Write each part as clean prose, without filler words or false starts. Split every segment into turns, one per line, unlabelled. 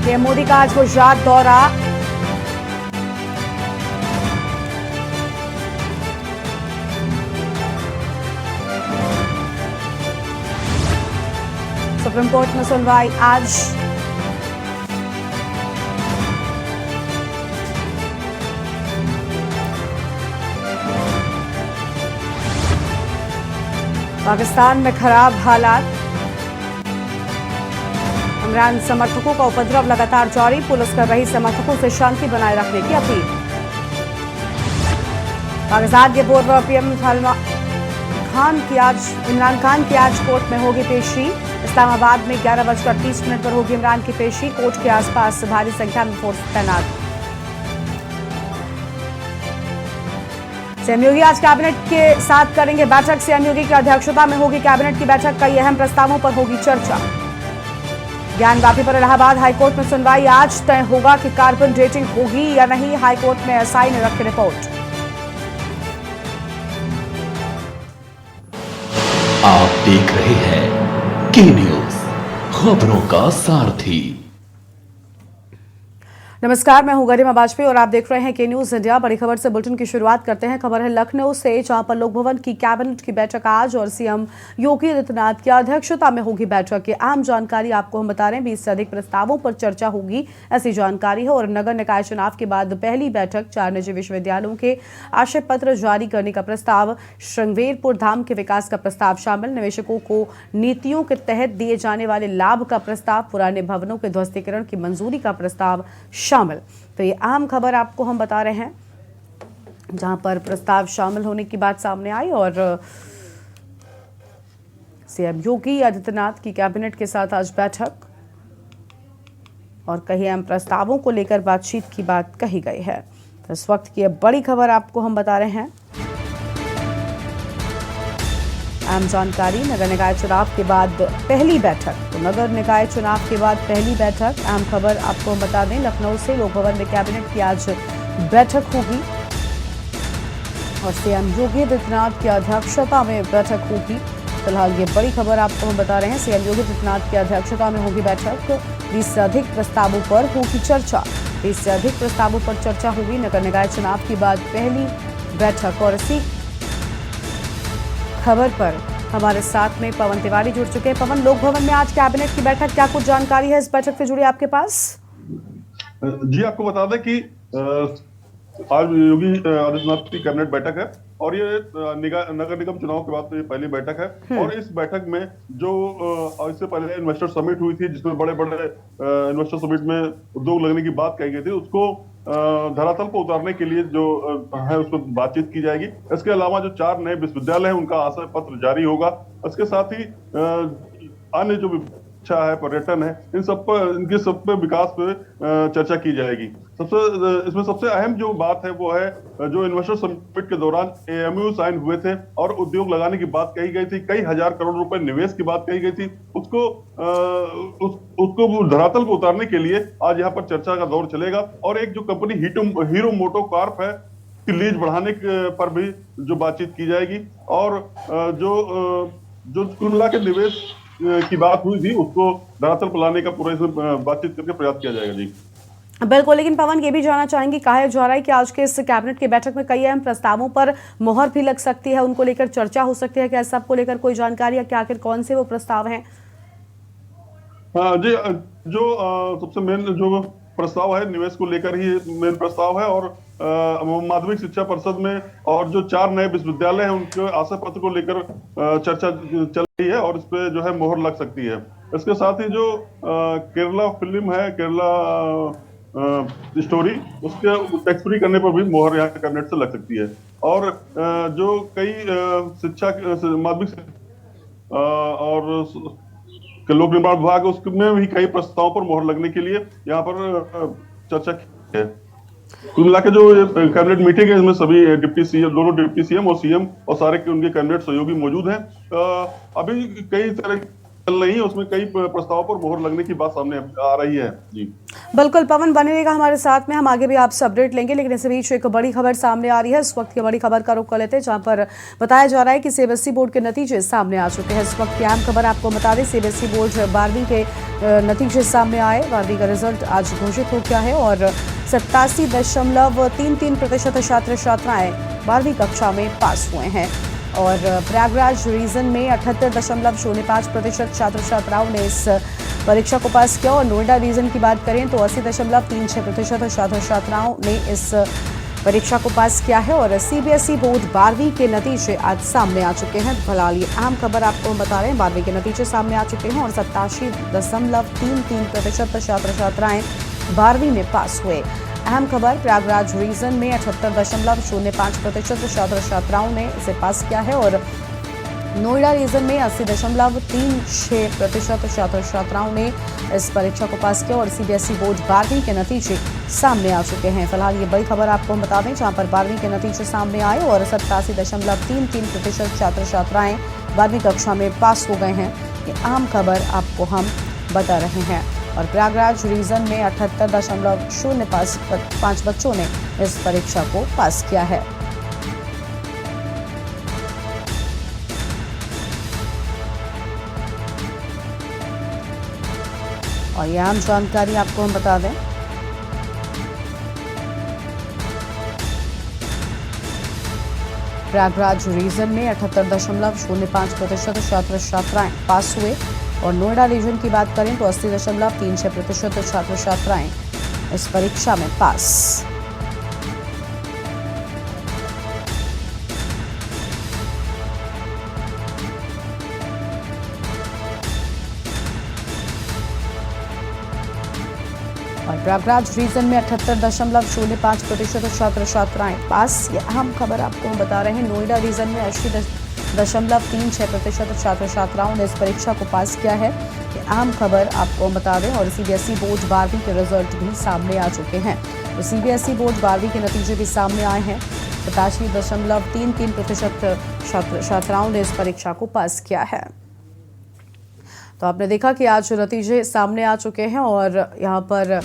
PM Modi का आज गुजरात दौरा। सुप्रीम कोर्ट में सुनवाई आज। पाकिस्तान में खराब हालात। इमरान समर्थकों का उपद्रव लगातार जारी, पुलिस कर रही समर्थकों से शांति बनाए रखने की अपील। पाकिस्तान के पूर्व पीएम इमरान खान की आज कोर्ट में होगी पेशी। इस्लामाबाद में 11:30 पर होगी इमरान की पेशी। कोर्ट के आसपास भारी संख्या में फोर्स तैनात। सीएम योगी आज कैबिनेट के साथ करेंगे बैठक। सीएम योगी की अध्यक्षता में होगी कैबिनेट की बैठक। कई अहम प्रस्तावों पर होगी चर्चा। ज्ञान वापी पर इलाहाबाद हाईकोर्ट में सुनवाई आज। तय होगा कि कार्बन डेटिंग होगी या नहीं। हाईकोर्ट में एसआई ने रखी रिपोर्ट।
आप देख रहे हैं के न्यूज, खबरों का सारथी।
नमस्कार, मैं हूं गरिमा वाजपेयी और आप देख रहे हैं के न्यूज इंडिया। बड़ी खबर से बुलेटिन की शुरुआत करते हैं। खबर है लखनऊ से, जहां पर लोक भवन की कैबिनेट की बैठक आज और सीएम योगी आदित्यनाथ की अध्यक्षता में होगी बैठक की अहम जानकारी आपको हम बता रहे हैं। 20 से अधिक प्रस्तावों पर चर्चा होगी, ऐसी जानकारी है। और नगर निकाय चुनाव के बाद पहली बैठक। 4 निजी विश्वविद्यालयों के आशय पत्र जारी करने का प्रस्ताव, श्रृंगेरपुर धाम के विकास का प्रस्ताव शामिल, निवेशकों को नीतियों के तहत दिए जाने वाले लाभ का प्रस्ताव, पुराने भवनों के ध्वस्तीकरण की मंजूरी का प्रस्ताव शामिल। तो ये अहम खबर आपको हम बता रहे हैं, जहां पर प्रस्ताव शामिल होने की बात सामने आई। और सीएम योगी आदित्यनाथ की कैबिनेट के साथ आज बैठक और कई अहम प्रस्तावों को लेकर बातचीत की बात कही गई है। तो इस वक्त की बड़ी खबर आपको हम बता रहे हैं। अहम जानकारी, नगर निकाय चुनाव के बाद पहली बैठक। तो नगर निकाय चुनाव के बाद पहली बैठक, अहम खबर आपको हम बता दें। लखनऊ से लोक भवन में कैबिनेट की आज बैठक होगी और सीएम योगी आदित्यनाथ की अध्यक्षता में बैठक होगी। फिलहाल ये बड़ी खबर आपको हम बता रहे हैं। सीएम योगी आदित्यनाथ की अध्यक्षता में होगी बैठक। 20 से अधिक प्रस्तावों पर होगी चर्चा। 20 से अधिक प्रस्तावों पर चर्चा होगी। नगर निकाय चुनाव के बाद पहली बैठक। और इसी खबर पर हमारे साथ में पवन तिवारी जुड़ चुके हैं। पवन, लोक भवन में आज कैबिनेट की बैठक, क्या कुछ जानकारी है इस बैठक से जुड़ी आपके पास?
जी, आपको बता दें कि आज योगी आदित्यनाथ की कैबिनेट बैठक है और ये नगर निगम चुनाव के बाद तो ये पहली बैठक है। और इस बैठक में जो इससे पहले इन्वेस्टर समिट हुई थी, जिसमें बड़े बड़े इन्वेस्टर समिट में उद्योग लगने की बात कही गई थी, उसको धरातल पर उतारने के लिए जो है उस पर बातचीत की जाएगी। इसके अलावा जो 4 नए विश्वविद्यालय हैं उनका आशय पत्र जारी होगा। इसके साथ ही अन्य जो इच्छा है, पर्यटन है, इनके सब पे विकास पे चर्चा की जाएगी। इसमें सबसे अहम जो बात है वो है जो इन्वेस्टर समिट के दौरान एएमयू साइन हुए थे और उद्योग लगाने की बात कही गई थी, कई हजार करोड़ रुपए निवेश की बात कही गई थी, उसको धरातल पर उतारने के लिए आज यहाँ पर चर्चा का दौर चलेगा। और एक जो कंपनी हीरो मोटो कॉर्प है, लीज बढ़ाने पर भी जो बातचीत की जाएगी। और जो कुल मिला के निवेश की बात हुई थी उसको धरातल पर लाने का पूरा इसमें बातचीत करके प्रयास किया जाएगा। जी
बिल्कुल, लेकिन पवन, ये भी जानना चाहेंगे, कहा जा रहा है कि आज के इस कैबिनेट की बैठक में कई अहम प्रस्तावों पर मोहर भी लग सकती है, उनको लेकर चर्चा हो सकती है। क्या सबको लेकर कोई जानकारी है कि आखिर कौन से वो प्रस्ताव हैं?
हाँ जी, जो सबसे मेन जो प्रस्ताव है निवेश को लेकर ही मेन प्रस्ताव है। और माध्यमिक शिक्षा परिषद में और जो 4 नए विश्वविद्यालय हैं उनके आशय पत्र को लेकर चर्चा चल रही है और इस पे जो है मोहर लग सकती है। इसके साथ ही जो केरला फिल्म है, केरला स्टोरी, उसके टैक्स फ्री करने पर भी मोहर यहाँ कैबिनेट से लग सकती है। और जो कई शिक्षा माध्यमिक और लोक निर्माण विभाग, उसमें भी कई प्रस्तावों पर मोहर लगने के लिए यहाँ पर चर्चा की है। कुल मिला के जो कैबिनेट मीटिंग है, इसमें सभी डिप्टी सीएम, दोनों डिप्टी सीएम और सीएम और सारे के उनके कैबिनेट सहयोगी मौजूद हैं। अभी कई तरह चल रही है, उसमें कई प्रस्तावों पर मोहर लगने की बात सामने आ रही है। जी
बिल्कुल पवन बने रहेगा हमारे साथ में, हम आगे भी आपसे अपडेट लेंगे, लेकिन इस बीच एक बड़ी खबर सामने आ रही है। इस वक्त की बड़ी खबर का रुख कर लेते हैं, जहां पर बताया जा रहा है कि सीबीएसई बोर्ड के नतीजे सामने आ चुके हैं। इस वक्त की अहम खबर आपको बता दें, सीबीएसई बोर्ड 12वीं के नतीजे सामने आए। 12वीं का रिजल्ट आज घोषित हो गया है और 87.33% छात्र छात्राएं 12वीं कक्षा में पास हुए हैं और प्रयागराज रीजन में 78.05% छात्र छात्राओं ने इस परीक्षा को पास किया और नोएडा रीजन की बात करें तो 80.36% छात्र छात्राओं ने इस परीक्षा को पास किया है और सीबीएसई बोर्ड 12वीं के नतीजे आज सामने आ चुके हैं। फिलहाल ये अहम खबर आपको हम बता रहे हैं, 12वीं के नतीजे सामने आ चुके हैं और 87.33% छात्र छात्राएं 12वीं में पास हुए। अहम खबर, प्रयागराज रीजन में 78.05% छात्र छात्राओं ने इसे पास किया है और नोएडा रीजन में 80.36% छात्र छात्राओं ने इस परीक्षा को पास किया और सीबीएसई बोर्ड 12वीं के नतीजे सामने आ चुके हैं। फिलहाल ये बड़ी खबर आपको हम बता दें, जहां पर 12वीं के नतीजे सामने आए और 87.33% छात्र छात्राएं 12वीं कक्षा में पास हो गए हैं। ये अहम खबर आपको हम बता रहे हैं और प्रयागराज रीजन में 78.05 बच्चों ने इस परीक्षा को पास किया है। और यह अहम जानकारी आपको हम बता दें, प्रयागराज रीजन में 78.05% छात्र छात्राएं पास हुए और नोएडा रीजन की बात करें तो 80.36% छात्र छात्राएं इस परीक्षा में पास। और प्रयागराज रीजन में 78.05% छात्र छात्राएं पास। ये अहम खबर आपको हम बता रहे हैं, नोएडा रीजन में 80.36% छात्र छात्राओं ने इस परीक्षा को पास किया है। ये अहम खबर आपको हम बता दें और सीबीएसई बोर्ड 12वीं के रिजल्ट भी सामने आ चुके हैं। तो सीबीएसई बोर्ड 12वीं के नतीजे भी सामने आए हैं। 87.33% छात्र छात्राओं ने इस परीक्षा को पास किया है। तो आपने देखा कि आज नतीजे सामने आ चुके हैं और यहाँ पर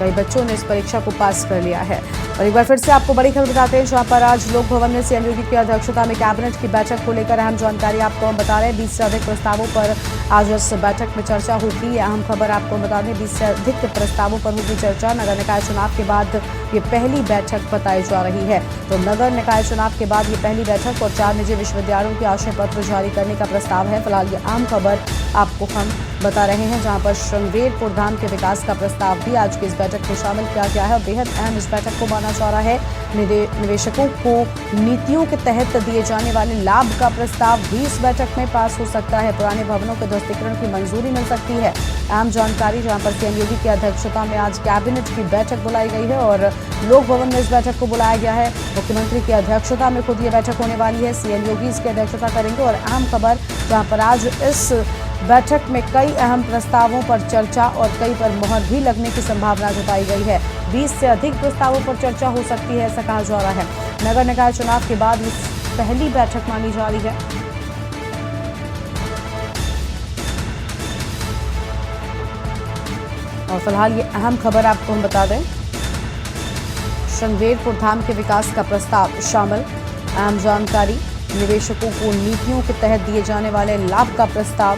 कई बच्चों ने इस परीक्षा को पास कर लिया है। और एक बार फिर से आपको बड़ी खबर बताते हैं, जहां पर आज लोक भवन में सीएम योगी की अध्यक्षता में कैबिनेट की बैठक को लेकर अहम जानकारी आपको हम बता रहे हैं। 20 से अधिक प्रस्तावों पर आज इस बैठक में चर्चा होगी। ये अहम खबर आपको बता दें, 20 से अधिक प्रस्तावों पर होगी चर्चा। नगर निकाय चुनाव के बाद ये पहली बैठक बताई जा रही है। तो नगर निकाय चुनाव के बाद ये पहली बैठक और 4 निजी विश्वविद्यालयों के आशय पत्र जारी करने का प्रस्ताव है। फिलहाल ये अहम खबर आपको हम बता रहे हैं, जहां पर श्रृंगेरपुर धाम के विकास का प्रस्ताव भी आज की इस बैठक में शामिल किया गया है और बेहद अहम इस बैठक को माना जा रहा है। निवेशकों को नीतियों के तहत दिए जाने वाले लाभ का प्रस्ताव भी इस बैठक में पास हो सकता है। पुराने भवनों के ध्वस्तीकरण की मंजूरी मिल सकती है। अहम जानकारी, जहां पर सीएम योगी की अध्यक्षता में आज कैबिनेट की बैठक बुलाई गई है और लोक भवन में इस बैठक को बुलाया गया है। मुख्यमंत्री की अध्यक्षता में खुद ये बैठक होने वाली है। सीएम योगी इसकी अध्यक्षता करेंगे और अहम खबर, जहां पर आज इस बैठक में कई अहम प्रस्तावों पर चर्चा और कई पर मोहर भी लगने की संभावना जताई गई है। 20 से अधिक प्रस्तावों पर चर्चा हो सकती है, ऐसा कहा जा रहा है। नगर निकाय चुनाव के बाद इस पहली बैठक मानी जा रही है। और फिलहाल ये अहम खबर आपको हम बता दें, श्रृंगेरपुर धाम के विकास का प्रस्ताव शामिल। अहम जानकारी, निवेशकों को नीतियों के तहत दिए जाने वाले लाभ का प्रस्ताव।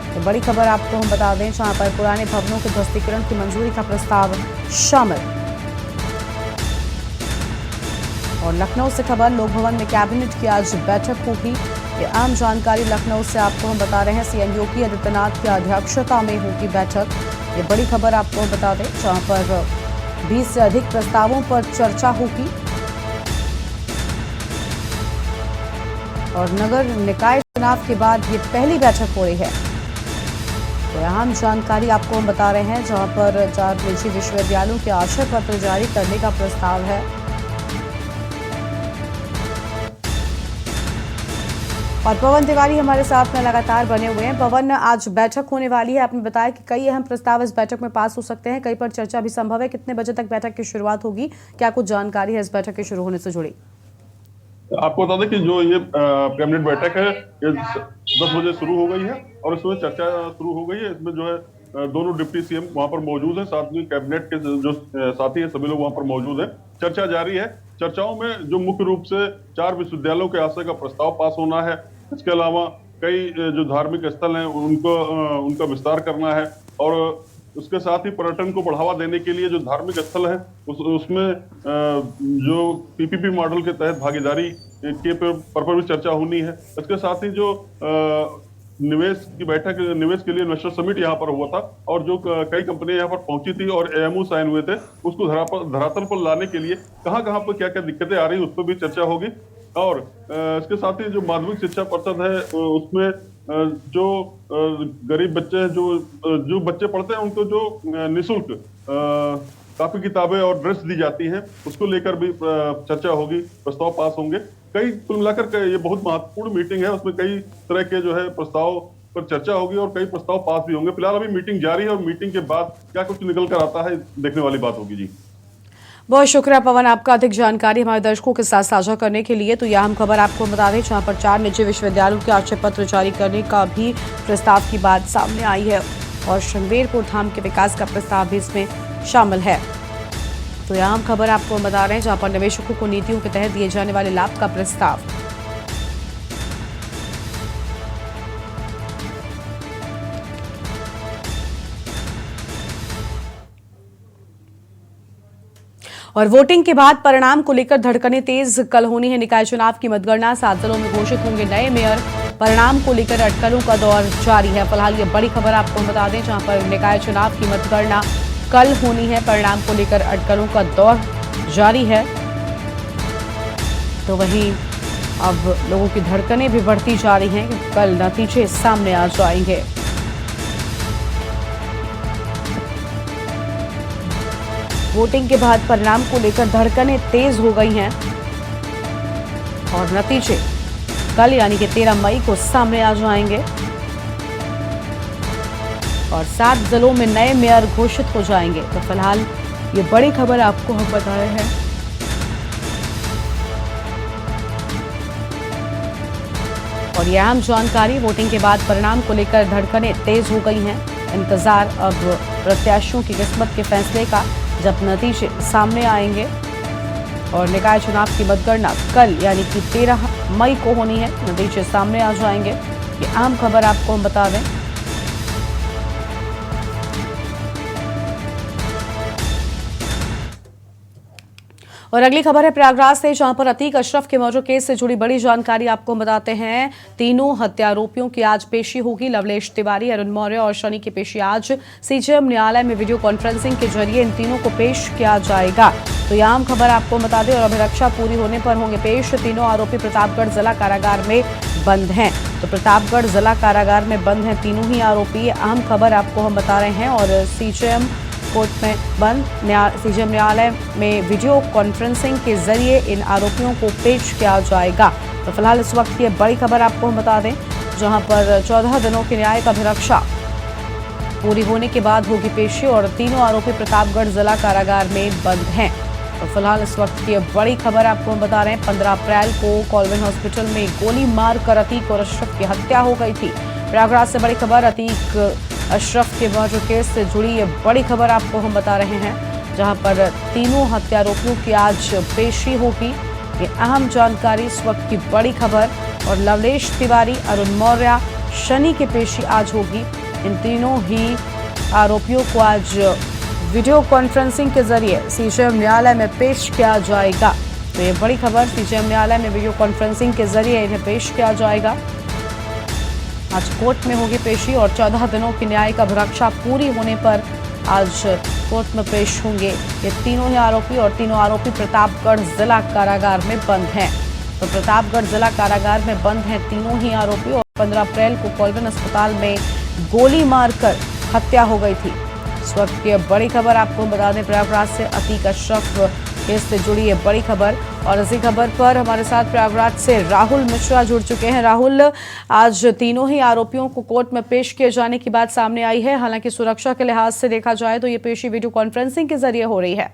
तो बड़ी खबर आपको हम बता दें, जहां पर पुराने भवनों के ध्वस्तीकरण की मंजूरी का प्रस्ताव शामिल। और लखनऊ से खबर, लोक भवन में कैबिनेट की आज बैठक होगी। ये अहम जानकारी लखनऊ से आपको हम बता रहे हैं। सीएम योगी आदित्यनाथ की अध्यक्षता में होगी बैठक। ये बड़ी खबर आपको बता दें, जहां पर 20 से अधिक प्रस्तावों पर चर्चा होगी और नगर निकाय चुनाव के बाद ये पहली बैठक हो रही है। तो अहम जानकारी आपको हम बता रहे हैं, जहां पर 4 निजी विश्वविद्यालयों के आशय पत्र जारी करने का प्रस्ताव है। और पवन तिवारी हमारे साथ में लगातार बने हुए हैं। पवन, आज बैठक होने वाली है, आपने बताया कि कई अहम प्रस्ताव इस बैठक में पास हो सकते हैं, कई पर चर्चा भी संभव है। कितने बजे तक बैठक की शुरुआत होगी, क्या कुछ जानकारी है इस बैठक के शुरू होने से जुड़ी?
आपको बता दें कि जो ये कैबिनेट बैठक है ये 10 बजे शुरू हो गई है और इसमें चर्चा शुरू हो गई है। इसमें जो है दोनों डिप्टी सीएम वहां पर मौजूद हैं, साथ में कैबिनेट के जो साथी है सभी लोग वहां पर मौजूद हैं। चर्चा जारी है। चर्चाओं में जो मुख्य रूप से 4 विश्वविद्यालयों के आशय का प्रस्ताव पास होना है। इसके अलावा कई जो धार्मिक स्थल हैं उनका विस्तार करना है और उसके साथ ही पर्यटन को बढ़ावा देने के लिए जो धार्मिक स्थल है उसमें जो पीपीपी मॉडल के तहत भागीदारी के पर भी चर्चा होनी है। इसके साथ ही जो निवेश की बैठक, निवेश के लिए इन्वेस्टर समिट यहाँ पर हुआ था और जो कई कंपनियां यहाँ पर पहुंची थी और एमओ साइन हुए थे, उसको धरातल पर लाने के लिए कहाँ कहाँ पर क्या क्या दिक्कतें आ रही है उस पर भी चर्चा होगी। और इसके साथ ही जो माध्यमिक शिक्षा परिषद है उसमें जो गरीब बच्चे हैं, जो बच्चे पढ़ते हैं उनको जो निःशुल्क कापी किताबें और ड्रेस दी जाती हैं उसको लेकर भी चर्चा होगी, प्रस्ताव पास होंगे। कई कुल मिलाकर ये बहुत महत्वपूर्ण मीटिंग है, उसमें कई तरह के जो है प्रस्ताव पर चर्चा होगी और कई प्रस्ताव पास भी होंगे। फिलहाल अभी मीटिंग जारी है और मीटिंग के बाद क्या कुछ निकल कर आता है देखने वाली बात होगी। जी
बहुत शुक्रिया पवन, आपका अधिक जानकारी हमारे दर्शकों के साथ साझा करने के लिए। तो यह हम खबर आपको बता दें जहां पर 4 निजी विश्वविद्यालयों के आक्षेप पत्र जारी करने का भी प्रस्ताव की बात सामने आई है और शृंगेरपुर धाम के विकास का प्रस्ताव भी इसमें शामिल है। तो यह हम खबर आपको बता रहे हैं जहां पर निवेशकों को नीतियों के तहत दिए जाने वाले लाभ का प्रस्ताव। और वोटिंग के बाद परिणाम को लेकर धड़कनें तेज, कल होनी है निकाय चुनाव की मतगणना, 7 जिलों में घोषित होंगे नए मेयर। परिणाम को लेकर अटकलों का दौर जारी है। फिलहाल ये बड़ी खबर आपको बता दें जहां पर निकाय चुनाव की मतगणना कल होनी है, परिणाम को लेकर अटकलों का दौर जारी है। तो वहीं अब लोगों की धड़कनें भी बढ़ती जा रही हैं कि कल नतीजे सामने आ जाएंगे। वोटिंग के बाद परिणाम को लेकर धड़कनें तेज हो गई हैं और नतीजे कल यानी कि 13 मई को सामने आ जाएंगे और 7 जिलों में नए मेयर घोषित हो जाएंगे। तो फिलहाल ये बड़ी खबर आपको हम बता रहे हैं। और यह अहम जानकारी, वोटिंग के बाद परिणाम को लेकर धड़कनें तेज हो गई हैं। इंतजार अब प्रत्याशियों की किस्मत के फैसले का, जब नतीजे सामने आएंगे। और निकाय चुनाव की मतगणना कल यानी कि 13 मई को होनी है, नतीजे सामने आ जाएंगे। ये अहम खबर आपको हम बता दें। और अगली खबर है प्रयागराज से जहां पर अतीक अशरफ के मर्डर केस से जुड़ी बड़ी जानकारी आपको बताते हैं। तीनों हत्यारोपियों की आज पेशी होगी। लवलेश तिवारी, अरुण मौर्य और शनि की पेशी आज सीजेएम न्यायालय में वीडियो कॉन्फ्रेंसिंग के जरिए इन तीनों को पेश किया जाएगा। तो यह आम खबर आपको बता दें। और अभिरक्षा पूरी होने पर होंगे पेश। तीनों आरोपी प्रतापगढ़ जिला कारागार में बंद हैं। तो प्रतापगढ़ जिला कारागार में बंद हैं तीनों ही आरोपी। अहम खबर आपको हम बता रहे हैं। और सीजेएम कोर्ट में बंद, सीजेएम न्यायालय में वीडियो कॉन्फ्रेंसिंग के जरिए इन आरोपियों को पेश किया जाएगा। तो फिलहाल इस वक्त ये बड़ी खबर आपको हम बता दें जहां पर 14 दिनों की न्यायिक अभिरक्षा पूरी होने के बाद होगी पेशी और तीनों आरोपी प्रतापगढ़ जिला कारागार में बंद हैं। तो फिलहाल इस वक्त की बड़ी खबर आपको हम बता रहे हैं। 15 अप्रैल को कॉलविन हॉस्पिटल में गोली मारकर अतीक और अशरफ की हत्या हो गई थी। प्रयागराज से बड़ी खबर, अतीक अशरफ के मर्डर केस से जुड़ी ये बड़ी खबर आपको हम बता रहे हैं जहां पर तीनों हत्यारोपियों की आज पेशी होगी। ये अहम जानकारी, इस वक्त की बड़ी खबर। और लवलेश तिवारी, अरुण मौर्य, शनि की पेशी आज होगी। इन तीनों ही आरोपियों को आज वीडियो कॉन्फ्रेंसिंग के जरिए सीजेएम न्यायालय में पेश किया जाएगा। तो ये बड़ी खबर, सीजेएम न्यायालय में वीडियो कॉन्फ्रेंसिंग के जरिए इन्हें पेश किया जाएगा। आज कोर्ट में होगी पेशी और 14 दिनों की न्यायिक अभिरक्षा पूरी होने पर आज कोर्ट में पेश होंगे ये तीनों ही आरोपी। और तीनों आरोपी प्रतापगढ़ जिला कारागार में बंद हैं। तो प्रतापगढ़ जिला कारागार में बंद हैं तीनों ही आरोपी। और 15 अप्रैल को कॉलविन अस्पताल में गोली मारकर हत्या हो गई थी। इस वक्त की बड़ी खबर आपको बता दें प्रयागराज से, अतीक अशरफ केस से जुड़ी है बड़ी खबर। और इसी खबर पर हमारे साथ प्रयागराज से राहुल मिश्रा जुड़ चुके हैं। राहुल, आज तीनों ही आरोपियों को कोर्ट में पेश किए जाने की बात सामने आई है। हालांकि सुरक्षा के लिहाज से देखा जाए तो ये पेशी वीडियो कॉन्फ्रेंसिंग के जरिए हो रही है।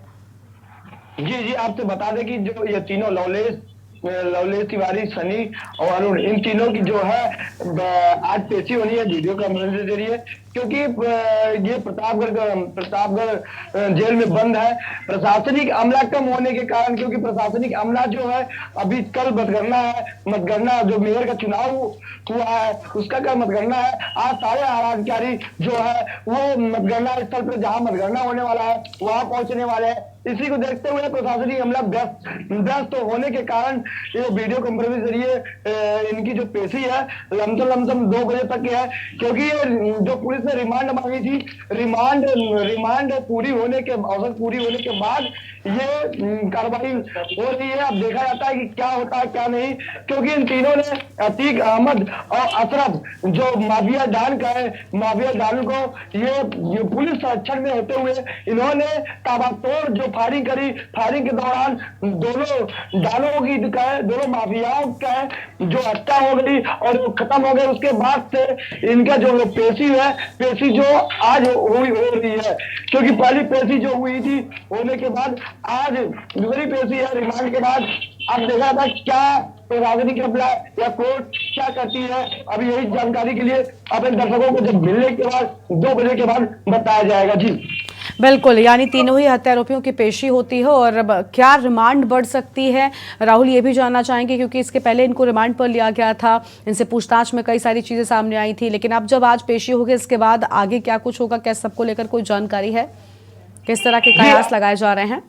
जी, आपसे बता दें कि जो ये तीनों लवलेश लवलेश तिवारी, सनी और अरुण, इन तीनों की जो है आज पेशी होनी है वीडियो कॉन्फ्रेंस के जरिए, क्योंकि ये प्रतापगढ़ जेल में बंद है। प्रशासनिक अमला कम होने के कारण, क्योंकि प्रशासनिक अमला जो है अभी कल मतगणना जो मेयर का चुनाव हुआ है उसका कल मतगणना है। आज सारे आलाधिकारी जो है वो मतगणना स्थल पर जहां मतगणना होने वाला है वहां पहुंचने वाले हैं। इसी को देखते हुए प्रशासनिक अमला व्यस्त होने के कारण ये वीडियो कॉन्फ्रेंस के जरिए इनकी जो पेशी है लमसम 2 बजे तक है, क्योंकि जो पुलिस ने रिमांड मांगी थी, रिमांड पूरी होने के बाद ये कार्रवाई हो रही है। अब देखा जाता है कि क्या होता है क्या नहीं, क्योंकि इन तीनों ने अतीक अहमद और अशरफ जो माफिया डान को ये पुलिस संरक्षण में होते हुए इन्होंने ताबड़तोड़ जो फायरिंग करी, फायरिंग के दौरान दोनों माफियाओं का जो हत्या हो गई और वो खत्म हो गए। उसके बाद से इनका जो पेशी जो आज हो रही है, क्योंकि पहली पेशी जो हुई थी होने के बाद आज दूसरी पेशी है रिमांड के बाद। अब देखा था क्या प्रशासनिक अमला या कोर्ट क्या करती है, अभी यही जानकारी के लिए अपने दर्शकों को जब मिलने के बाद 2 बजे के बाद बताया जाएगा। जी
बिल्कुल, यानी तीनों ही हत्या आरोपियों की पेशी होती है और अब क्या रिमांड बढ़ सकती है, राहुल ये भी जानना चाहेंगे, क्योंकि इसके पहले इनको रिमांड पर लिया गया था, इनसे पूछताछ में कई सारी चीजें सामने आई थी, लेकिन अब जब आज पेशी होगी इसके बाद आगे क्या कुछ होगा, क्या सबको लेकर कोई जानकारी है, किस तरह के कयास लगाए जा रहे हैं?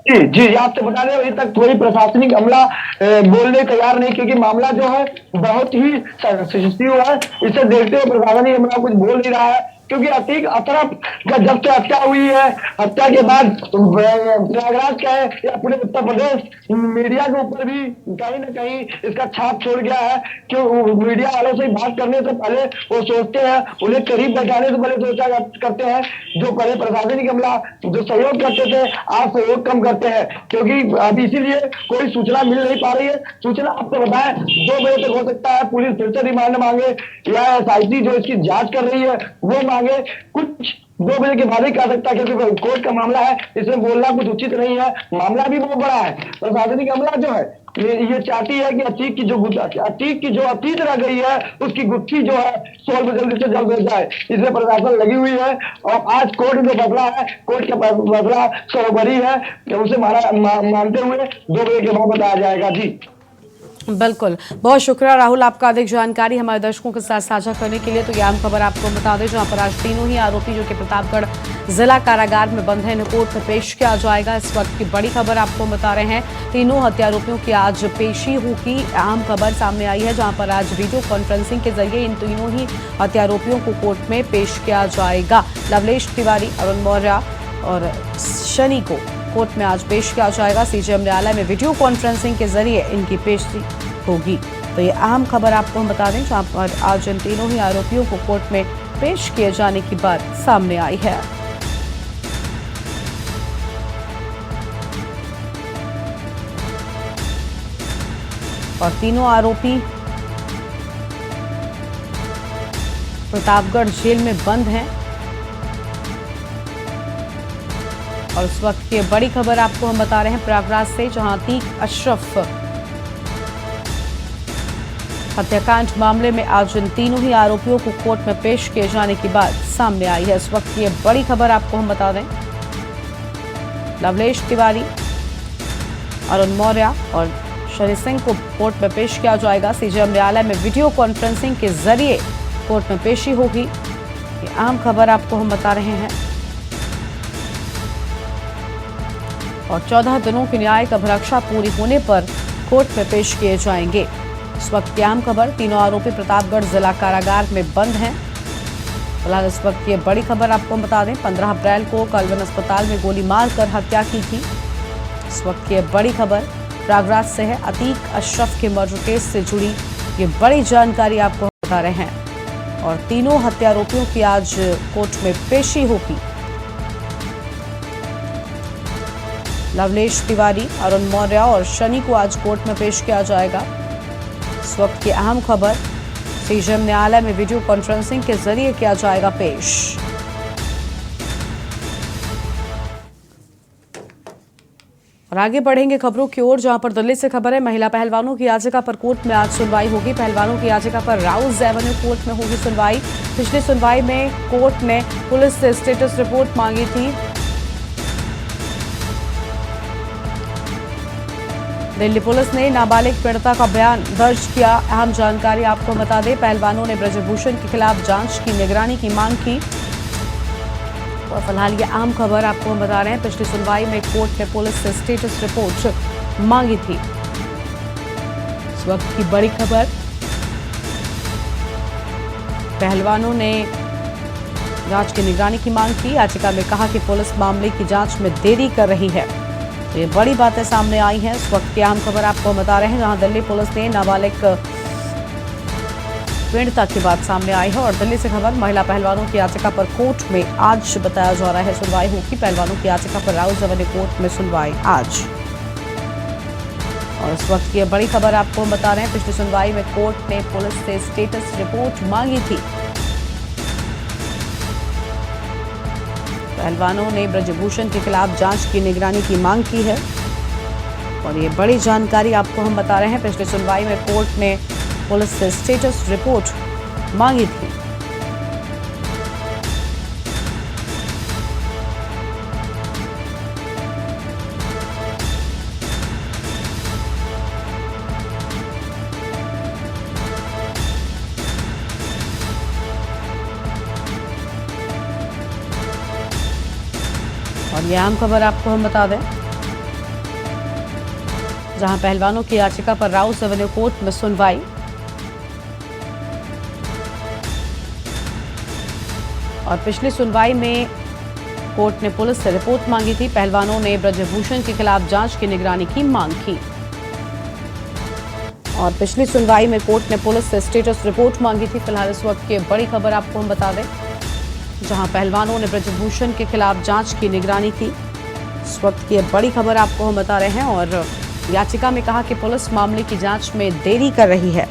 जी आपसे बता दें अभी तक कोई प्रशासनिक अमला बोलने तैयार नहीं, क्योंकि मामला जो है बहुत ही सेंसिटिव है। इसे देखते हुए प्रशासनिक अमला कुछ बोल नहीं रहा है, क्योंकि अतीक अशरफ का जब से हत्या हुई है, हत्या के बाद प्रयागराज का है या पूरे उत्तर प्रदेश मीडिया के ऊपर भी कहीं ना कहीं इसका छाप छोड़ गया है। क्यों मीडिया वालों से बात करने से पहले वो सोचते हैं, उन्हें करीब बैठाने से पहले सोचा करते हैं। जो पहले प्रशासनिक अमला जो सहयोग करते थे आज सहयोग कम करते हैं, क्योंकि अभी इसीलिए कोई सूचना मिल नहीं पा रही है। सूचना आपको बताएं 2 बजे तक हो सकता है पुलिस फिर से रिमांड मांगे या SIT जो इसकी जांच कर रही है वो मांगे, कुछ 2 बजे के बाद ही कह सकता है, क्योंकि कोर्ट का मामला है, इसमें बोलना कुछ उचित नहीं है। मामला भी बहुत बड़ा है। प्रशासनिक अमला जो है ये चाहती है कि अतीक की जो अतीत रह गई है उसकी गुत्थी जो है सोल्व जल्दी से जल्द हो जाए, इसमें प्रशासन लगी हुई है। और आज कोर्ट जो फैसला है, कोर्ट का फैसला सर्वोपरि है, उसे मानते हुए 2 बजे के बाद बताया जाएगा। जी
बिल्कुल, बहुत शुक्रिया राहुल आपका अधिक जानकारी हमारे दर्शकों के साथ साझा करने के लिए। तो ये आम खबर आपको बता दें, जहां पर आज तीनों ही आरोपी जो कि प्रतापगढ़ जिला कारागार में बंद है, इन्हें कोर्ट में पेश किया जाएगा। इस वक्त की बड़ी खबर आपको बता रहे हैं, तीनों हत्यारोपियों की आज पेशी होगी। अहम खबर सामने आई है, जहां पर आज वीडियो कॉन्फ्रेंसिंग के जरिए इन तीनों ही हत्यारोपियों को कोर्ट में पेश किया जाएगा। लवलेश तिवारी, अरुण मौर्य और शनि को कोर्ट में आज पेश किया जाएगा। CJM न्यायालय में वीडियो कॉन्फ्रेंसिंग के जरिए इनकी पेशी होगी। तो ये अहम खबर आपको हम बता दें, जहां पर आज इन तीनों ही आरोपियों को कोर्ट में पेश किए जाने की बात सामने आई है। और तीनों आरोपी प्रतापगढ़ जेल में बंद हैं। और उस वक्त की बड़ी खबर आपको हम बता रहे हैं प्रयागराज से, जहां अतीक अशरफ हत्याकांड मामले में आज इन तीनों ही आरोपियों को कोर्ट में पेश किए जाने की बात सामने आई है। इस वक्त की बड़ी खबर आपको हम बता दें, लवलेश तिवारी, अरुण मौर्य और शनि सिंह को कोर्ट में पेश किया जाएगा। CJM न्यायालय में वीडियो कॉन्फ्रेंसिंग के जरिए कोर्ट में पेशी होगी। ये अहम खबर आपको हम बता रहे हैं। और 14 दिनों की न्यायिक अभिरक्षा पूरी होने पर कोर्ट में पेश किए जाएंगे। इस वक्त की अहम खबर, तीनों आरोपी प्रतापगढ़ जिला कारागार में बंद हैं। फिलहाल इस वक्त की बड़ी खबर आपको हम बता दें, 15 अप्रैल को कलवन अस्पताल में गोली मारकर हत्या की थी। इस वक्त की बड़ी खबर प्रयागराज से है, अतीक अशरफ के मर्डर केस से जुड़ी ये बड़ी जानकारी आपको बता रहे हैं। और तीनों हत्यारोपियों की आज कोर्ट में पेशी होगी। लवलेश तिवारी, अरुण मौर्य और शनि को आज कोर्ट में पेश किया जाएगा। इस वक्त की अहम खबर, CJM न्यायालय में वीडियो कॉन्फ्रेंसिंग के जरिए किया जाएगा पेश। और और आगे बढ़ेंगे खबरों की ओर, जहां पर दिल्ली से खबर है महिला पहलवानों की याचिका पर कोर्ट में आज सुनवाई होगी। पहलवानों की याचिका पर राउज एवेन्यू कोर्ट में होगी सुनवाई। पिछली सुनवाई में कोर्ट ने पुलिस से स्टेटस रिपोर्ट मांगी थी। दिल्ली पुलिस ने नाबालिग पीड़िता का बयान दर्ज किया। अहम जानकारी आपको बता दें, पहलवानों ने ब्रजभूषण के खिलाफ जांच की निगरानी की मांग की। और फिलहाल ये अहम खबर आपको हम बता रहे हैं, पिछली सुनवाई में कोर्ट ने पुलिस से स्टेटस रिपोर्ट मांगी थी। इस वक्त की बड़ी खबर, पहलवानों ने जांच की निगरानी की मांग की। याचिका में कहा कि पुलिस मामले की जांच में देरी कर रही है। तो ये बड़ी बातें सामने आई हैं। इस वक्त की अहम खबर आपको हम बता रहे हैं, जहां दिल्ली पुलिस ने नाबालिग पीड़िता की बात सामने आई है। और दिल्ली से खबर, महिला पहलवानों की याचिका पर कोर्ट में आज बताया जा रहा है सुनवाई होगी। पहलवानों की याचिका पर राउज एवेन्यू कोर्ट में सुनवाई आज। और इस वक्त की बड़ी खबर आपको हम बता रहे हैं, पिछली सुनवाई में कोर्ट ने पुलिस से स्टेटस रिपोर्ट मांगी थी। पहलवानों ने ब्रजभूषण के खिलाफ जांच की निगरानी की मांग की है। और ये बड़ी जानकारी आपको हम बता रहे हैं, पिछली सुनवाई में कोर्ट ने पुलिस से स्टेटस रिपोर्ट मांगी थी। और यह अहम खबर आपको हम बता दें, जहां पहलवानों की याचिका पर राउज एवेन्यू कोर्ट में सुनवाई। और पिछली सुनवाई में कोर्ट ने पुलिस से रिपोर्ट मांगी थी। पहलवानों ने ब्रजभूषण के खिलाफ जांच की निगरानी की मांग की। और पिछली सुनवाई में कोर्ट ने पुलिस से स्टेटस रिपोर्ट मांगी थी। फिलहाल इस वक्त की बड़ी खबर आपको हम बता दें, जहां पहलवानों ने ब्रजभूषण के खिलाफ जांच की निगरानी की। इस वक्त की बड़ी खबर आपको हम बता रहे हैं। और याचिका में कहा कि पुलिस मामले की जांच में देरी कर रही है।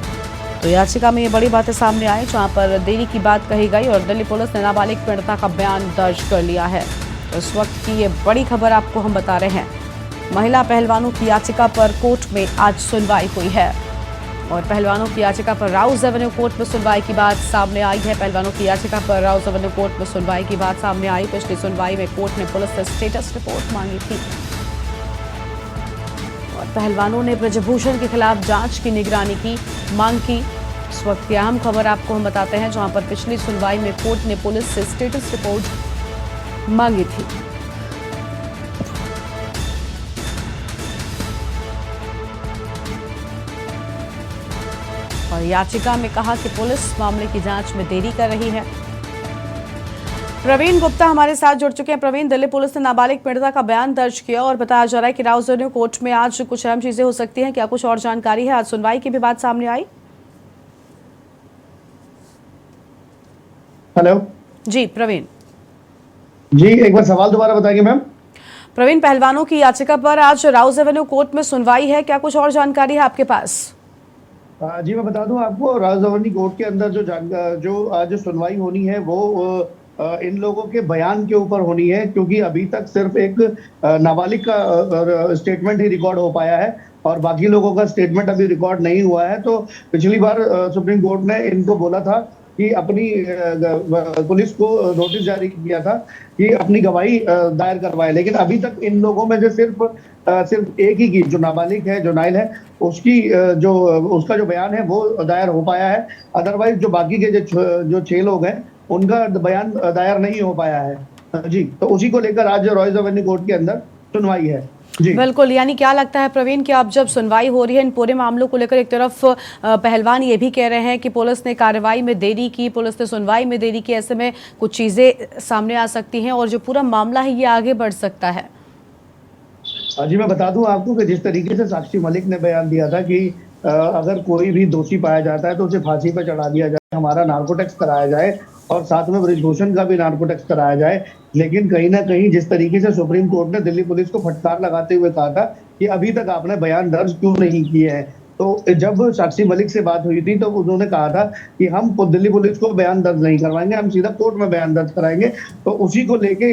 तो याचिका में ये बड़ी बातें सामने आई, जहां पर देरी की बात कही गई। और दिल्ली पुलिस ने नाबालिग पीड़िता का बयान दर्ज कर लिया है। तो इस वक्त की ये बड़ी खबर आपको हम बता रहे हैं, महिला पहलवानों की याचिका पर कोर्ट में आज सुनवाई हुई है। और पहलवानों की याचिका पर राउज एवेन्यू कोर्ट में सुनवाई की बात सामने आई है। पहलवानों की याचिका पर राउज एवेन्यू कोर्ट में सुनवाई की बात सामने आई। पिछली सुनवाई में कोर्ट ने पुलिस से स्टेटस रिपोर्ट मांगी थी। और पहलवानों ने ब्रजभूषण के खिलाफ जांच की निगरानी की मांग की। इस वक्त की अहम खबर आपको हम बताते हैं, जहां पर पिछली सुनवाई में कोर्ट ने पुलिस से स्टेटस रिपोर्ट मांगी थी। और याचिका में कहा कि पुलिस मामले की जांच में देरी कर रही है। प्रवीण गुप्ता हमारे साथ जुड़ चुके हैं। प्रवीण, दिल्ली पुलिस ने नाबालिग पीड़िता का बयान दर्ज किया और बताया जा रहा है कि राउज एवेन्यू कोर्ट में आज कुछ अहम चीजें हो सकती हैं। क्या कुछ और जानकारी है? आज सुनवाई की भी बात सामने आई।
हेलो
जी प्रवीण।
जी, एक बार सवाल दोबारा बताएंगे मैम।
प्रवीण, पहलवानों की याचिका पर आज राउज एवेन्यू कोर्ट में सुनवाई है, क्या कुछ और जानकारी है आपके पास?
जी मैं बता दूं आपको, राजधानी कोर्ट के अंदर जो आज सुनवाई होनी है वो इन लोगों के बयान के ऊपर होनी है, क्योंकि अभी तक सिर्फ एक नाबालिग का स्टेटमेंट ही रिकॉर्ड हो पाया है और बाकी लोगों का स्टेटमेंट अभी रिकॉर्ड नहीं हुआ है। तो पिछली बार सुप्रीम कोर्ट ने इनको बोला था कि अपनी पुलिस को नोटिस जारी किया था कि अपनी गवाही दायर करवाए, लेकिन अभी तक इन लोगों में से सिर्फ एक ही की, जो नाबालिग है, जो नाइल है, उसका जो बयान है वो दायर हो पाया है। अदरवाइज जो बाकी के जो 6 लोग हैं उनका बयान दायर नहीं हो पाया है। जी, तो उसी को लेकर आज रॉयल एवेन्यू कोर्ट के अंदर सुनवाई है। जी
बिल्कुल, यानी क्या लगता है प्रवीण कि अब जब सुनवाई हो रही है इन पूरे मामलों को लेकर, एक तरफ पहलवान ये भी कह रहे हैं कि पुलिस ने कार्रवाई में देरी की, पुलिस ने सुनवाई में देरी की, ऐसे में कुछ चीजें सामने आ सकती हैं और जो पूरा मामला है ये आगे बढ़ सकता है।
जी मैं बता दूं आपको कि जिस तरीके से साक्षी मलिक ने बयान दिया था कि अगर कोई भी दोषी पाया जाता है तो उसे फांसी पर चढ़ा दिया जाए, हमारा नार्कोटेक्स कराया जाए और साथ में ब्रिजभूषण का भी नार्कोटेक्स कराया जाए। लेकिन कहीं ना कहीं जिस तरीके से सुप्रीम कोर्ट ने दिल्ली पुलिस को फटकार लगाते हुए कहा था कि अभी तक आपने बयान दर्ज क्यों नहीं किए हैं,
तो जब साक्षी मलिक से बात हुई थी तो उन्होंने कहा था कि हम दिल्ली पुलिस को बयान दर्ज नहीं करवाएंगे, हम सीधा कोर्ट में बयान दर्ज कराएंगे। तो उसी को लेके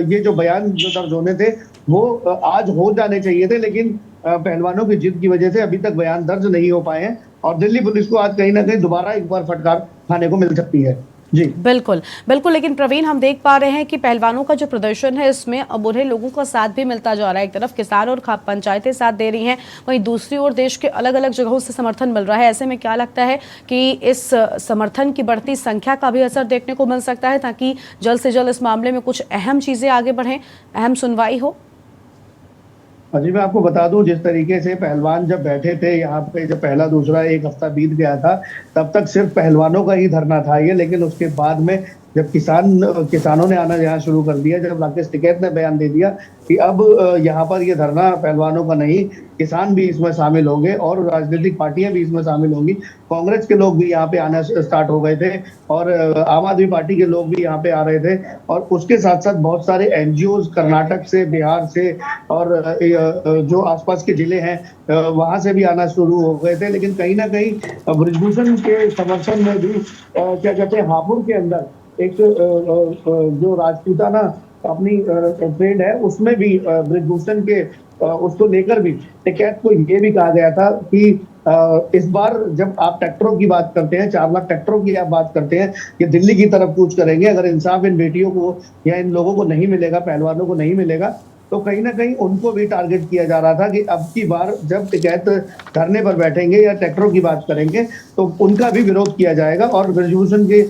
ये जो बयान जो दर्ज होने थे वो आज हो जाने चाहिए थे, लेकिन पहलवानों की जिद की वजह से अभी तक बयान दर्ज नहीं हो पाए हैं और दिल्ली पुलिस को आज कहीं ना कहीं दोबारा एक बार फटकार खाने को मिल सकती है। जी
बिल्कुल बिल्कुल, लेकिन प्रवीण हम देख पा रहे हैं कि पहलवानों का जो प्रदर्शन है इसमें अब उन्हें लोगों का साथ भी मिलता जा रहा है। एक तरफ किसान और पंचायतें साथ दे रही हैं, वहीं दूसरी ओर देश के अलग अलग जगहों से समर्थन मिल रहा है। ऐसे में क्या लगता है कि इस समर्थन की बढ़ती संख्या का भी असर देखने को मिल सकता है, ताकि जल्द से जल्द इस मामले में कुछ अहम चीजें आगे बढ़ें, अहम सुनवाई हो?
जी मैं आपको बता दूं, जिस तरीके से पहलवान जब बैठे थे यहाँ पे, जब पहला दूसरा एक हफ्ता बीत गया था, तब तक सिर्फ पहलवानों का ही धरना था ये। लेकिन उसके बाद में जब किसानों ने आना यहाँ शुरू कर दिया, जब राकेश टिकैत ने बयान दे दिया कि अब यहाँ पर ये धरना पहलवानों का नहीं, किसान भी इसमें शामिल होंगे और राजनीतिक पार्टियां भी इसमें शामिल होंगी। कांग्रेस के लोग भी यहाँ पे आना स्टार्ट हो गए थे और आम आदमी पार्टी के लोग भी यहाँ पे आ रहे थे, और उसके साथ साथ बहुत सारे एनजीओ कर्नाटक से, बिहार से और जो आसपास के जिले हैं वहां से भी आना शुरू हो गए थे। लेकिन कहीं ना कहीं ब्रिजभूषण के समर्थन में भी क्या कहते हैं, हापुड़ के अंदर एक जो राजपूताना अपनी ट्रेड है उसमें भी ब्रिजभूषण के उसको लेकर भी टिकैत को ये भी कहा गया था कि इस बार जब आप ट्रैक्टरों की बात करते हैं, 4 लाख ट्रैक्टरों की आप बात करते हैं, ये दिल्ली की तरफ कूच करेंगे। अगर इंसाफ इन बेटियों को या इन लोगों को नहीं मिलेगा, पहलवानों को नहीं मिलेगा, तो कहीं ना कहीं उनको भी टारगेट किया जा रहा था कि अब की बार जब टिकैत धरने पर बैठेंगे या ट्रैक्टरों की बात करेंगे तो उनका भी विरोध किया जाएगा। और ब्रिजभूषण के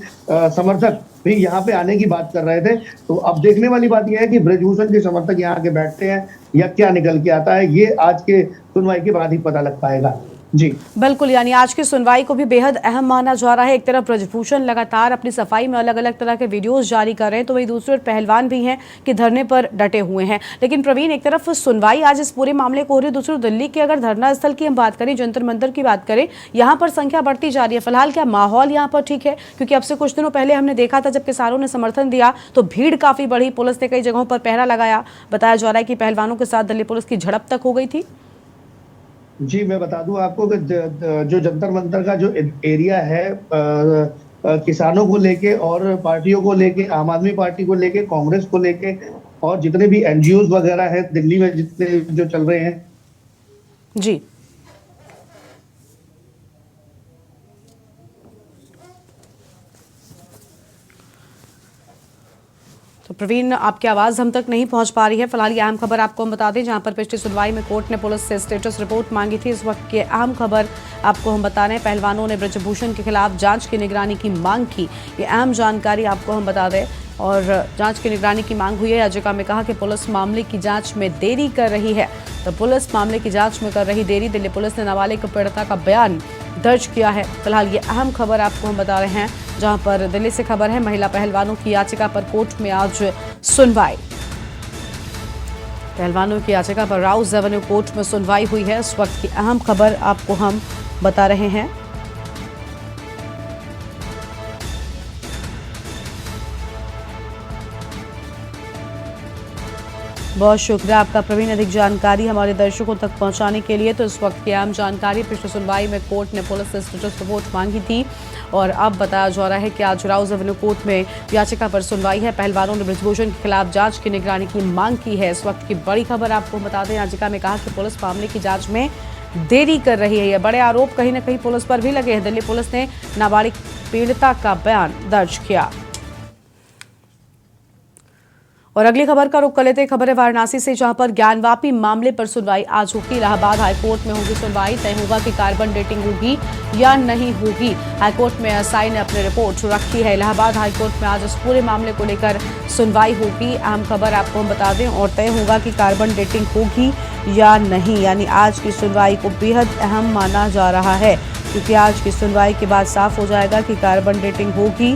समर्थक भी यहाँ पे आने की बात कर रहे थे। तो अब देखने वाली बात यह है कि ब्रिजभूषण के समर्थक यहाँ आके बैठते हैं या क्या निकल के आता है, ये आज के सुनवाई के बाद ही पता लग पाएगा। जी
बिल्कुल, यानी आज की सुनवाई को भी बेहद अहम माना जा रहा है। एक तरफ ब्रजभूषण लगातार अपनी सफाई में अलग अलग तरह के वीडियोस जारी कर रहे हैं, तो वही दूसरी ओर पहलवान भी हैं कि धरने पर डटे हुए हैं। लेकिन प्रवीण, एक तरफ सुनवाई आज इस पूरे मामले को हो रही है, दूसरी दिल्ली के अगर धरना स्थल की हम बात करें, जंतर मंतर की बात करें, यहाँ पर संख्या बढ़ती जा रही है। फिलहाल क्या माहौल यहाँ पर ठीक है? क्योंकि अब से कुछ दिनों पहले हमने देखा था जब किसानों ने समर्थन दिया तो भीड़ काफी बढ़ी, पुलिस ने कई जगहों पर पहरा लगाया। बताया जा रहा है कि पहलवानों के साथ दिल्ली पुलिस की झड़प तक हो गई थी।
जी मैं बता दूं आपको कि जो जंतर मंतर का जो एरिया है, किसानों को लेके और पार्टियों को लेके, आम आदमी पार्टी को लेके, कांग्रेस को लेके और जितने भी एनजीओ वगैरह हैं दिल्ली में जितने जो चल रहे हैं।
जी तो प्रवीण, आपकी आवाज़ हम तक नहीं पहुंच पा रही है। फिलहाल ये अहम खबर आपको हम बता दें, जहां पर पिछली सुनवाई में कोर्ट ने पुलिस से स्टेटस रिपोर्ट मांगी थी। इस वक्त की अहम खबर आपको हम बता रहे हैं, पहलवानों ने ब्रजभूषण के खिलाफ जांच की निगरानी की मांग की। ये अहम जानकारी आपको हम बता दें, और जांच की निगरानी की मांग हुई है। याचिका में कहा कि पुलिस मामले की जांच में देरी कर रही है। तो पुलिस मामले की जांच में कर रही देरी, दिल्ली पुलिस ने नाबालिग पीड़िता का बयान दर्ज किया है। फिलहाल ये अहम खबर आपको हम बता रहे हैं, जहां पर दिल्ली से खबर है, महिला पहलवानों की याचिका पर कोर्ट में आज सुनवाई। पहलवानों की याचिका पर राउज एवेन्यू कोर्ट में सुनवाई हुई है। इस वक्त की अहम खबर आपको हम बता रहे हैं। बहुत शुक्रिया आपका प्रवीण, अधिक जानकारी हमारे दर्शकों तक पहुंचाने के लिए। तो इस वक्त की अहम जानकारी, पिछली सुनवाई में कोर्ट ने पुलिस से स्टेटस रिपोर्ट मांगी थी और अब बताया जा रहा है कि आज राउज एवेन्यू कोर्ट में याचिका पर सुनवाई है। पहलवानों ने ब्रजभूषण के खिलाफ जांच की निगरानी की मांग की है। इस वक्त की बड़ी खबर आपको बता दें, याचिका में कहा कि पुलिस मामले की जांच में देरी कर रही है। ये बड़े आरोप कहीं ना कहीं पुलिस पर भी लगे हैं। दिल्ली पुलिस ने नाबालिग पीड़िता का बयान दर्ज किया। और अगली खबर का रुख कर लेते हैं। खबर है वाराणसी से, जहां पर ज्ञानवापी मामले पर सुनवाई आज होगी। इलाहाबाद हाईकोर्ट में होगी सुनवाई, तय होगा कि कार्बन डेटिंग होगी या नहीं होगी। हाईकोर्ट में एसआई ने अपनी रिपोर्ट रखी है। इलाहाबाद हाईकोर्ट में आज इस पूरे मामले को लेकर सुनवाई होगी। अहम खबर आपको हम बता दें, और तय होगा कि कार्बन डेटिंग होगी या नहीं। यानी आज की सुनवाई को बेहद अहम माना जा रहा है, क्योंकि आज की सुनवाई के बाद साफ हो जाएगा कि कार्बन डेटिंग होगी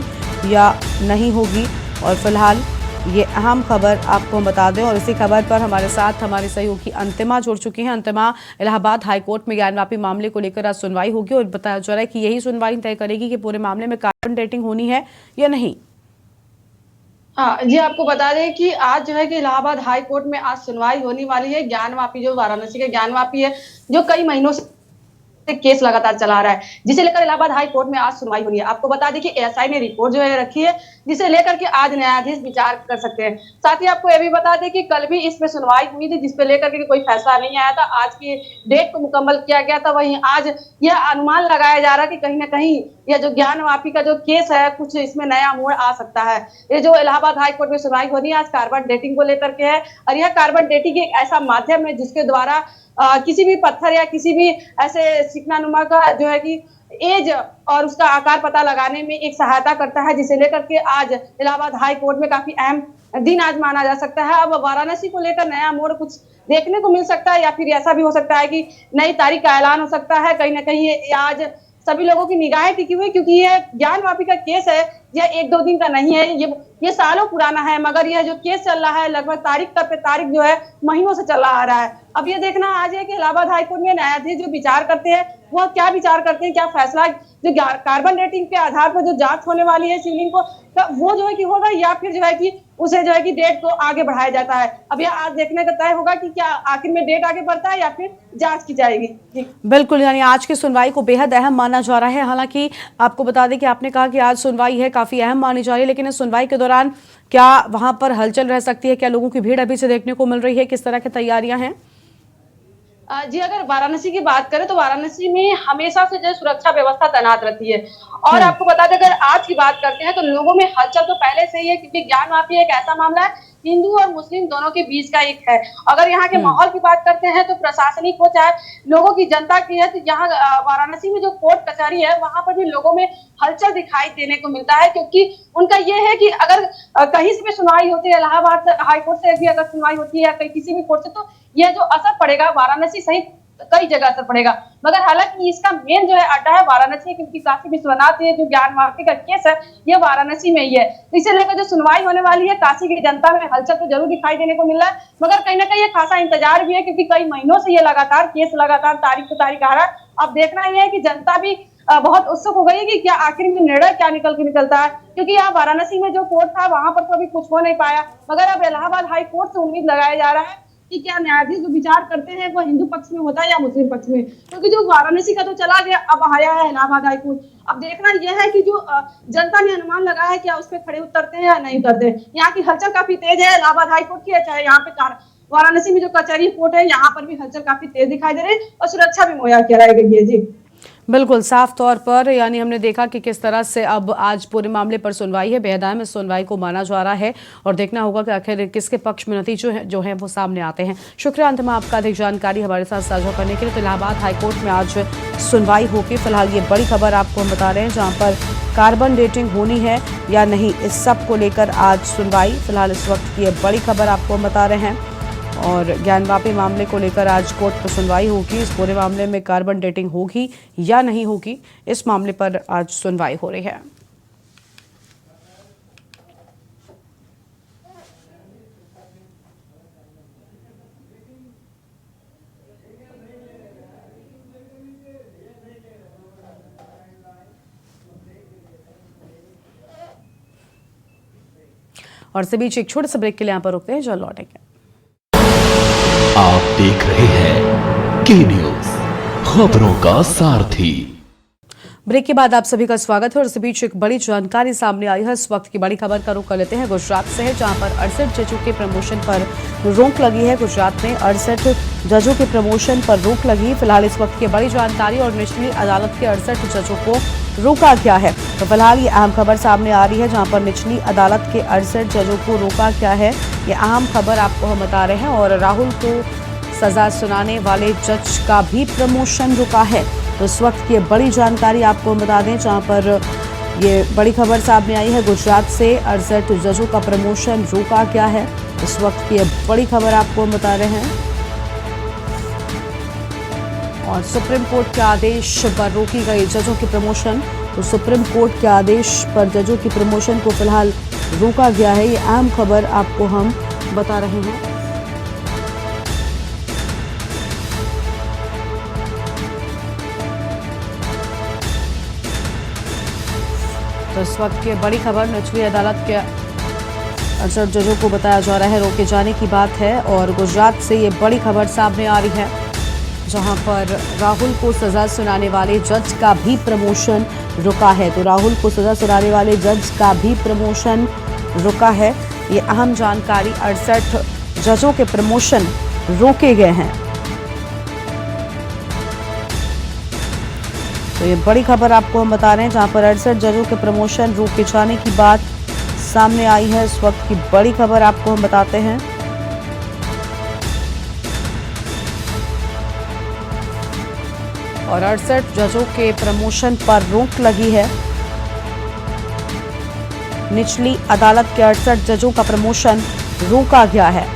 या नहीं होगी। और फिलहाल ये अहम खबर आपको हम बता दें, और इसी खबर पर हमारे साथ हमारी सहयोगी अंतिमा जुड़ चुकी हैं। अंतिमा, इलाहाबाद हाईकोर्ट में ज्ञानवापी मामले को लेकर आज सुनवाई होगी और बताया जा रहा है कि यही सुनवाई तय करेगी कि पूरे मामले में कार्बन डेटिंग होनी है या नहीं।
हाँ जी, आपको बता दें कि आज जो है कि इलाहाबाद हाई कोर्ट में आज सुनवाई होने वाली है। ज्ञानवापी जो वाराणसी के ज्ञानवापी है, जो कई महीनों से केस लगातार चला रहा है, जिसे लेकर इलाहाबाद हाई कोर्ट में आज सुनवाई होनी है। आपको बता दें कि एएसआई ने रिपोर्ट जो है रखी है, जिसे लेकर के आज न्यायाधीश विचार कर सकते हैं। साथ ही आपको यह भी बता दें कि कल भी इसमें सुनवाई हुई थी, जिसपे लेकर के कोई फैसला नहीं आया था। आज की डेट को मुकम्मल किया गया था। वहीं आज यह अनुमान लगाया जा रहा है कि कहीं ना कहीं यह जो ज्ञान वापी का जो केस है, कुछ इसमें नया मोड़ आ सकता है। ये जो इलाहाबाद हाई कोर्ट में सुनवाई होनी है आज कार्बन डेटिंग को लेकर के है, और यह कार्बन डेटिंग एक ऐसा माध्यम है जिसके द्वारा किसी भी पत्थर या किसी भी ऐसे चिकनानुमा का जो है कि एज और उसका आकार पता लगाने में एक सहायता करता है, जिसे लेकर के आज इलाहाबाद हाई कोर्ट में काफी अहम दिन आज माना जा सकता है। अब वाराणसी को लेकर नया मोड़ कुछ देखने को मिल सकता है, या फिर ऐसा भी हो सकता है कि नई तारीख का ऐलान हो सकता है। कहीं ना कहीं आज सभी लोगों की निगाहें टिकी हुई, क्योंकि यह ज्ञान वापी का केस है, यह 1-2 दिन का नहीं है, ये सालों पुराना है। मगर यह जो केस चल रहा है लगभग तारीख पे तारीख जो है महीनों से चला आ रहा है। अब ये देखना आज है कि इलाहाबाद हाईकोर्ट में न्यायाधीश जो विचार करते हैं वह क्या विचार करते हैं, क्या फैसला जो कार्बन डेटिंग के आधार पर जो जांच होने वाली है शिवलिंग को, वो जो है कि होगा, या फिर जो है कि उसे जो है कि डेट को आगे बढ़ाया जाता है। अब यह आज देखने का तय होगा कि क्या आखिर में डेट आगे बढ़ता है या फिर जांच की जाएगी।
बिल्कुल, यानी आज की सुनवाई को बेहद अहम माना जा रहा है। हालांकि आपको बता दें कि आपने कहा कि आज सुनवाई है, काफी अहम मानी जा रही है, लेकिन इस सुनवाई के दौरान क्या वहां पर हलचल रह सकती है? क्या लोगों की भीड़ अभी से देखने को मिल रही है? किस तरह की तैयारियां हैं?
जी, अगर वाराणसी की बात करें तो वाराणसी में हमेशा से जो सुरक्षा व्यवस्था तैनात रहती है। और आपको बता दें, अगर आज की बात करते हैं तो लोगों में हलचल तो पहले से ही है, क्योंकि ज्ञान वापी एक ऐसा मामला है हिंदू और मुस्लिम दोनों के बीच का एक है। अगर यहाँ के माहौल की बात करते हैं तो प्रशासनिक हो चाहे लोगों की जनता की है, तो यहाँ वाराणसी में जो कोर्ट कचहरी है वहां पर भी लोगों में हलचल दिखाई देने को मिलता है, क्योंकि उनका ये है कि अगर कहीं से भी सुनवाई होती है, इलाहाबाद हाईकोर्ट से भी अगर सुनवाई होती है कहीं किसी भी कोर्ट से, तो यह जो असर पड़ेगा वाराणसी सहित कई जगह असर पड़ेगा। मगर हालांकि इसका मेन जो है अड्डा है वाराणसी, क्योंकि काशी विश्वनाथ ये जो ज्ञान वापी का केस है ये वाराणसी में ही है। इसे लेकर जो सुनवाई होने वाली है, काशी की जनता में हलचल तो जरूर दिखाई देने को मिल रहा है, मगर कहीं ना कहीं ये खासा इंतजार भी है, क्योंकि कई महीनों से ये लगातार केस लगातार तारीख पे तारीख आ रहा है। अब देखना यह है कि जनता भी बहुत उत्सुक हो गई है कि क्या आखिर में निर्णय क्या निकलता है, क्योंकि यहाँ वाराणसी में जो कोर्ट था वहां पर तो अभी कुछ हो नहीं पाया। मगर अब इलाहाबाद हाई कोर्ट से उम्मीद लगाया जा रहा है कि क्या न्यायाधीश जो विचार करते हैं वो हिंदू पक्ष में होता है या मुस्लिम पक्ष में, क्योंकि जो वाराणसी का तो चला गया, अब आया है इलाहाबाद हाई कोर्ट। अब देखना यह है कि जो जनता ने अनुमान लगाया है क्या उस पर खड़े उतरते हैं या नहीं उतरते। यहाँ की हलचल काफी तेज है, इलाहाबाद हाई कोर्ट की है, चाहे यहाँ पे वाराणसी में जो कचहरी कोर्ट है यहाँ पर भी हलचल काफी तेज दिखाई दे रही है, और सुरक्षा भी मुहैया कराई गई है। जी
बिल्कुल, साफ तौर पर यानी हमने देखा कि किस तरह से अब आज पूरे मामले पर सुनवाई है, बेहद अहम इस सुनवाई को माना जा रहा है, और देखना होगा कि आखिर किसके पक्ष में नतीजे जो है वो सामने आते हैं। शुक्रिया अंत में आपका अधिक जानकारी हमारे साथ साझा करने के लिए। तो इलाहाबाद हाईकोर्ट में आज सुनवाई होगी। फिलहाल ये बड़ी खबर आपको हम बता रहे हैं, जहाँ पर कार्बन डेटिंग होनी है या नहीं, इस सब को लेकर आज सुनवाई। फिलहाल इस वक्त की ये बड़ी खबर आपको हम बता रहे हैं, और ज्ञान वापी मामले को लेकर आज कोर्ट पर सुनवाई होगी। इस पूरे मामले में कार्बन डेटिंग होगी या नहीं होगी, इस मामले पर आज सुनवाई हो रही है। और इसी बीच एक छोटे से ब्रेक के लिए यहाँ पर रुकते हैं, जो लौटेंगे।
आप देख रहे हैं के न्यूज, खबरों का सारथी।
ब्रेक के बाद आप सभी का स्वागत है, और इस बीच एक बड़ी जानकारी सामने आई है। इस वक्त की बड़ी खबर का रुख कर लेते हैं गुजरात से है, जहां पर 68 जजों के प्रमोशन पर रोक लगी है। गुजरात में 68 जजों के प्रमोशन पर रोक लगी। फिलहाल इस वक्त की बड़ी जानकारी, और निचली अदालत के 68 जजों को रोका क्या है, तो फिलहाल ये अहम खबर सामने आ रही है, जहां पर निचली अदालत के 68 जजों को रोका क्या है, ये अहम खबर आपको हम बता रहे हैं। और राहुल को सजा सुनाने वाले जज का भी प्रमोशन रुका है। तो इस वक्त की बड़ी जानकारी आपको हम बता दें, जहां पर ये बड़ी खबर सामने आई है गुजरात से, 68 जजों का प्रमोशन रोका क्या है। इस वक्त की बड़ी खबर आपको हम बता रहे हैं। और सुप्रीम कोर्ट के आदेश पर रोकी गई जजों की प्रमोशन, तो सुप्रीम कोर्ट के आदेश पर जजों की प्रमोशन को फिलहाल रोका गया है। ये अहम खबर आपको हम बता रहे हैं। तो इस वक्त की बड़ी खबर, निचली अदालत के 68 जजों को बताया जा रहा है रोके जाने की बात है, और गुजरात से ये बड़ी खबर सामने आ रही है। जहां पर राहुल को सजा सुनाने वाले जज का भी प्रमोशन रुका है। तो राहुल को सजा सुनाने वाले जज का भी प्रमोशन रुका है। ये अहम जानकारी। 68 जजों के प्रमोशन रोके गए हैं। तो ये बड़ी खबर आपको हम बता रहे हैं, जहां पर 68 जजों के प्रमोशन रोके जाने की बात सामने आई है। इस वक्त की बड़ी खबर आपको हम बताते हैं। और 68 जजों के प्रमोशन पर रोक लगी है। निचली अदालत के 68 जजों का प्रमोशन रोका गया है।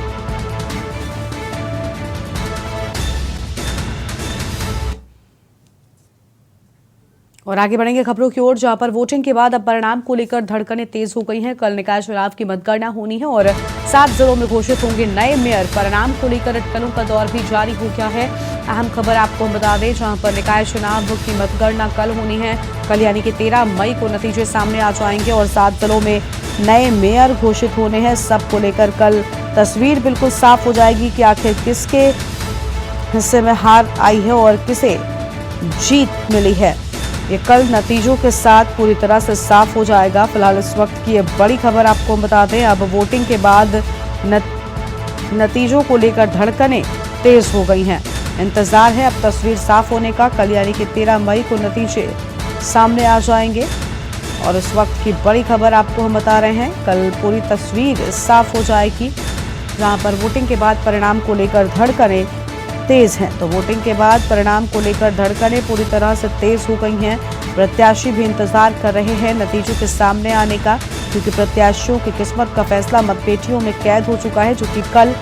और आगे बढ़ेंगे खबरों की ओर, जहां पर वोटिंग के बाद अब परिणाम को लेकर धड़कनें तेज हो गई हैं। कल निकाय चुनाव की मतगणना होनी है और 7 जिलों में घोषित होंगे नए मेयर। परिणाम को लेकर अटकलों का दौर भी जारी हो गया है। अहम खबर आपको हम बता दें, जहां पर निकाय चुनाव की मतगणना कल होनी है। कल यानी कि 13 मई को नतीजे सामने आ जाएंगे और 7 जिलों में नए मेयर घोषित होने हैं। सबको लेकर कल तस्वीर बिल्कुल साफ हो जाएगी कि आखिर किसके हिस्से में हार आई है और किसे जीत मिली है। ये कल नतीजों के साथ पूरी तरह से साफ हो जाएगा। फिलहाल इस वक्त की ये बड़ी खबर आपको बता दें। अब वोटिंग के बाद नतीजों को लेकर धड़कनें तेज हो गई हैं। इंतजार है अब तस्वीर साफ होने का। कल यानी कि 13 मई को नतीजे सामने आ जाएंगे और इस वक्त की बड़ी खबर आपको हम बता रहे हैं। कल पूरी तस्वीर साफ हो जाएगी, जहां पर वोटिंग के बाद परिणाम को लेकर धड़कनें तेज हैं। तो वोटिंग के बाद परिणाम को लेकर धड़कनें पूरी तरह से तेज हो गई हैं। प्रत्याशी भी इंतजार कर रहे हैं नतीजों के सामने आने का, क्योंकि प्रत्याशियों की किस्मत का फैसला मतपेटियों में कैद हो चुका है, जो कि कल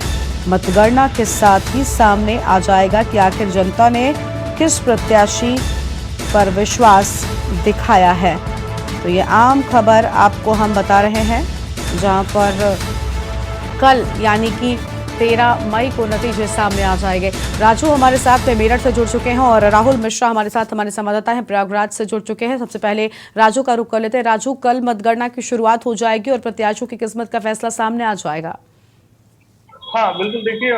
मतगणना के साथ ही सामने आ जाएगा कि आखिर जनता ने किस प्रत्याशी पर विश्वास दिखाया है। तो ये आम खबर आपको हम बता रहे हैं, जहां पर कल यानी कि 13 मई को नतीजे सामने आ जाएंगे। राजू हमारे साथ मेरठ से जुड़ चुके हैं और राहुल मिश्रा हमारे साथ हमारे संवाददाता हैं प्रयागराज से जुड़ चुके हैं। सबसे पहले राजू का रुख कर लेते हैं। राजू, कल मतगणना की शुरुआत हो जाएगी और प्रत्याशियों की किस्मत का फैसला सामने आ जाएगा।
हाँ बिल्कुल, देखिए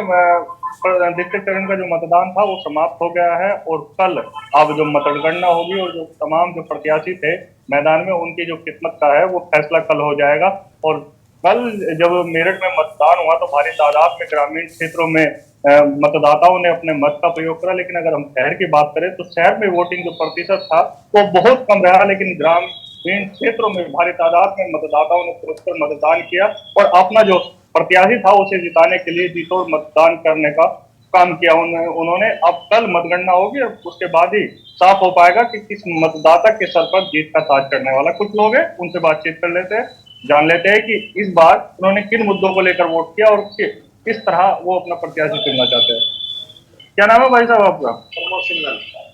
द्वितीय चरण का जो मतदान था वो समाप्त हो गया है और कल अब जो मतगणना होगी और जो तमाम जो प्रत्याशी थे मैदान में उनकी जो किस्मत का है वो फैसला कल हो जाएगा। और कल जब मेरठ में मतदान हुआ तो भारी तादाद में ग्रामीण क्षेत्रों में मतदाताओं ने अपने मत का प्रयोग करा, लेकिन अगर हम शहर की बात करें तो शहर में वोटिंग जो प्रतिशत था वो बहुत कम रहा, लेकिन ग्रामीण क्षेत्रों में भारी तादाद में मतदाताओं ने पुरस्कार मतदान किया और अपना जो प्रत्याशी था उसे जिताने के लिए जीतोड़ मतदान करने का काम किया उन्होंने। अब कल मतगणना होगी और उसके बाद ही साफ हो पाएगा कि किस मतदाता के सर पर जीत का ताज चढ़ने वाला। कुछ लोग हैं उनसे बातचीत कर लेते हैं, जान लेते हैं कि इस बार उन्होंने किन मुद्दों को लेकर वोट किया और किस तरह वो अपना प्रत्याशी चुनना चाहते हैं। क्या नाम है भाई साहब आपका? प्रमोद सिंह।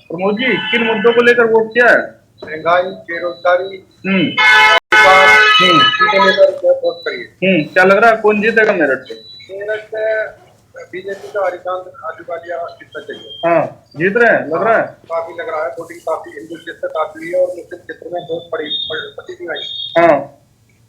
प्रमोद जी, किन मुद्दों को लेकर वोट किया है?
महंगाई, बेरोजगारी,
क्या लग रहा है कौन जीतेगा मेरठ से?
मेरठ से बीजेपी का हरिकांत आदिवालिया जीतना चाहिए।
हाँ, जीत रहे हैं, लग रहा है
काफी लग रहा है। वोटिंग काफी हिंदू क्षेत्र काफी है और मुस्लिम क्षेत्र में बहुत बड़ी प्रतिनिधि आई।
हाँ,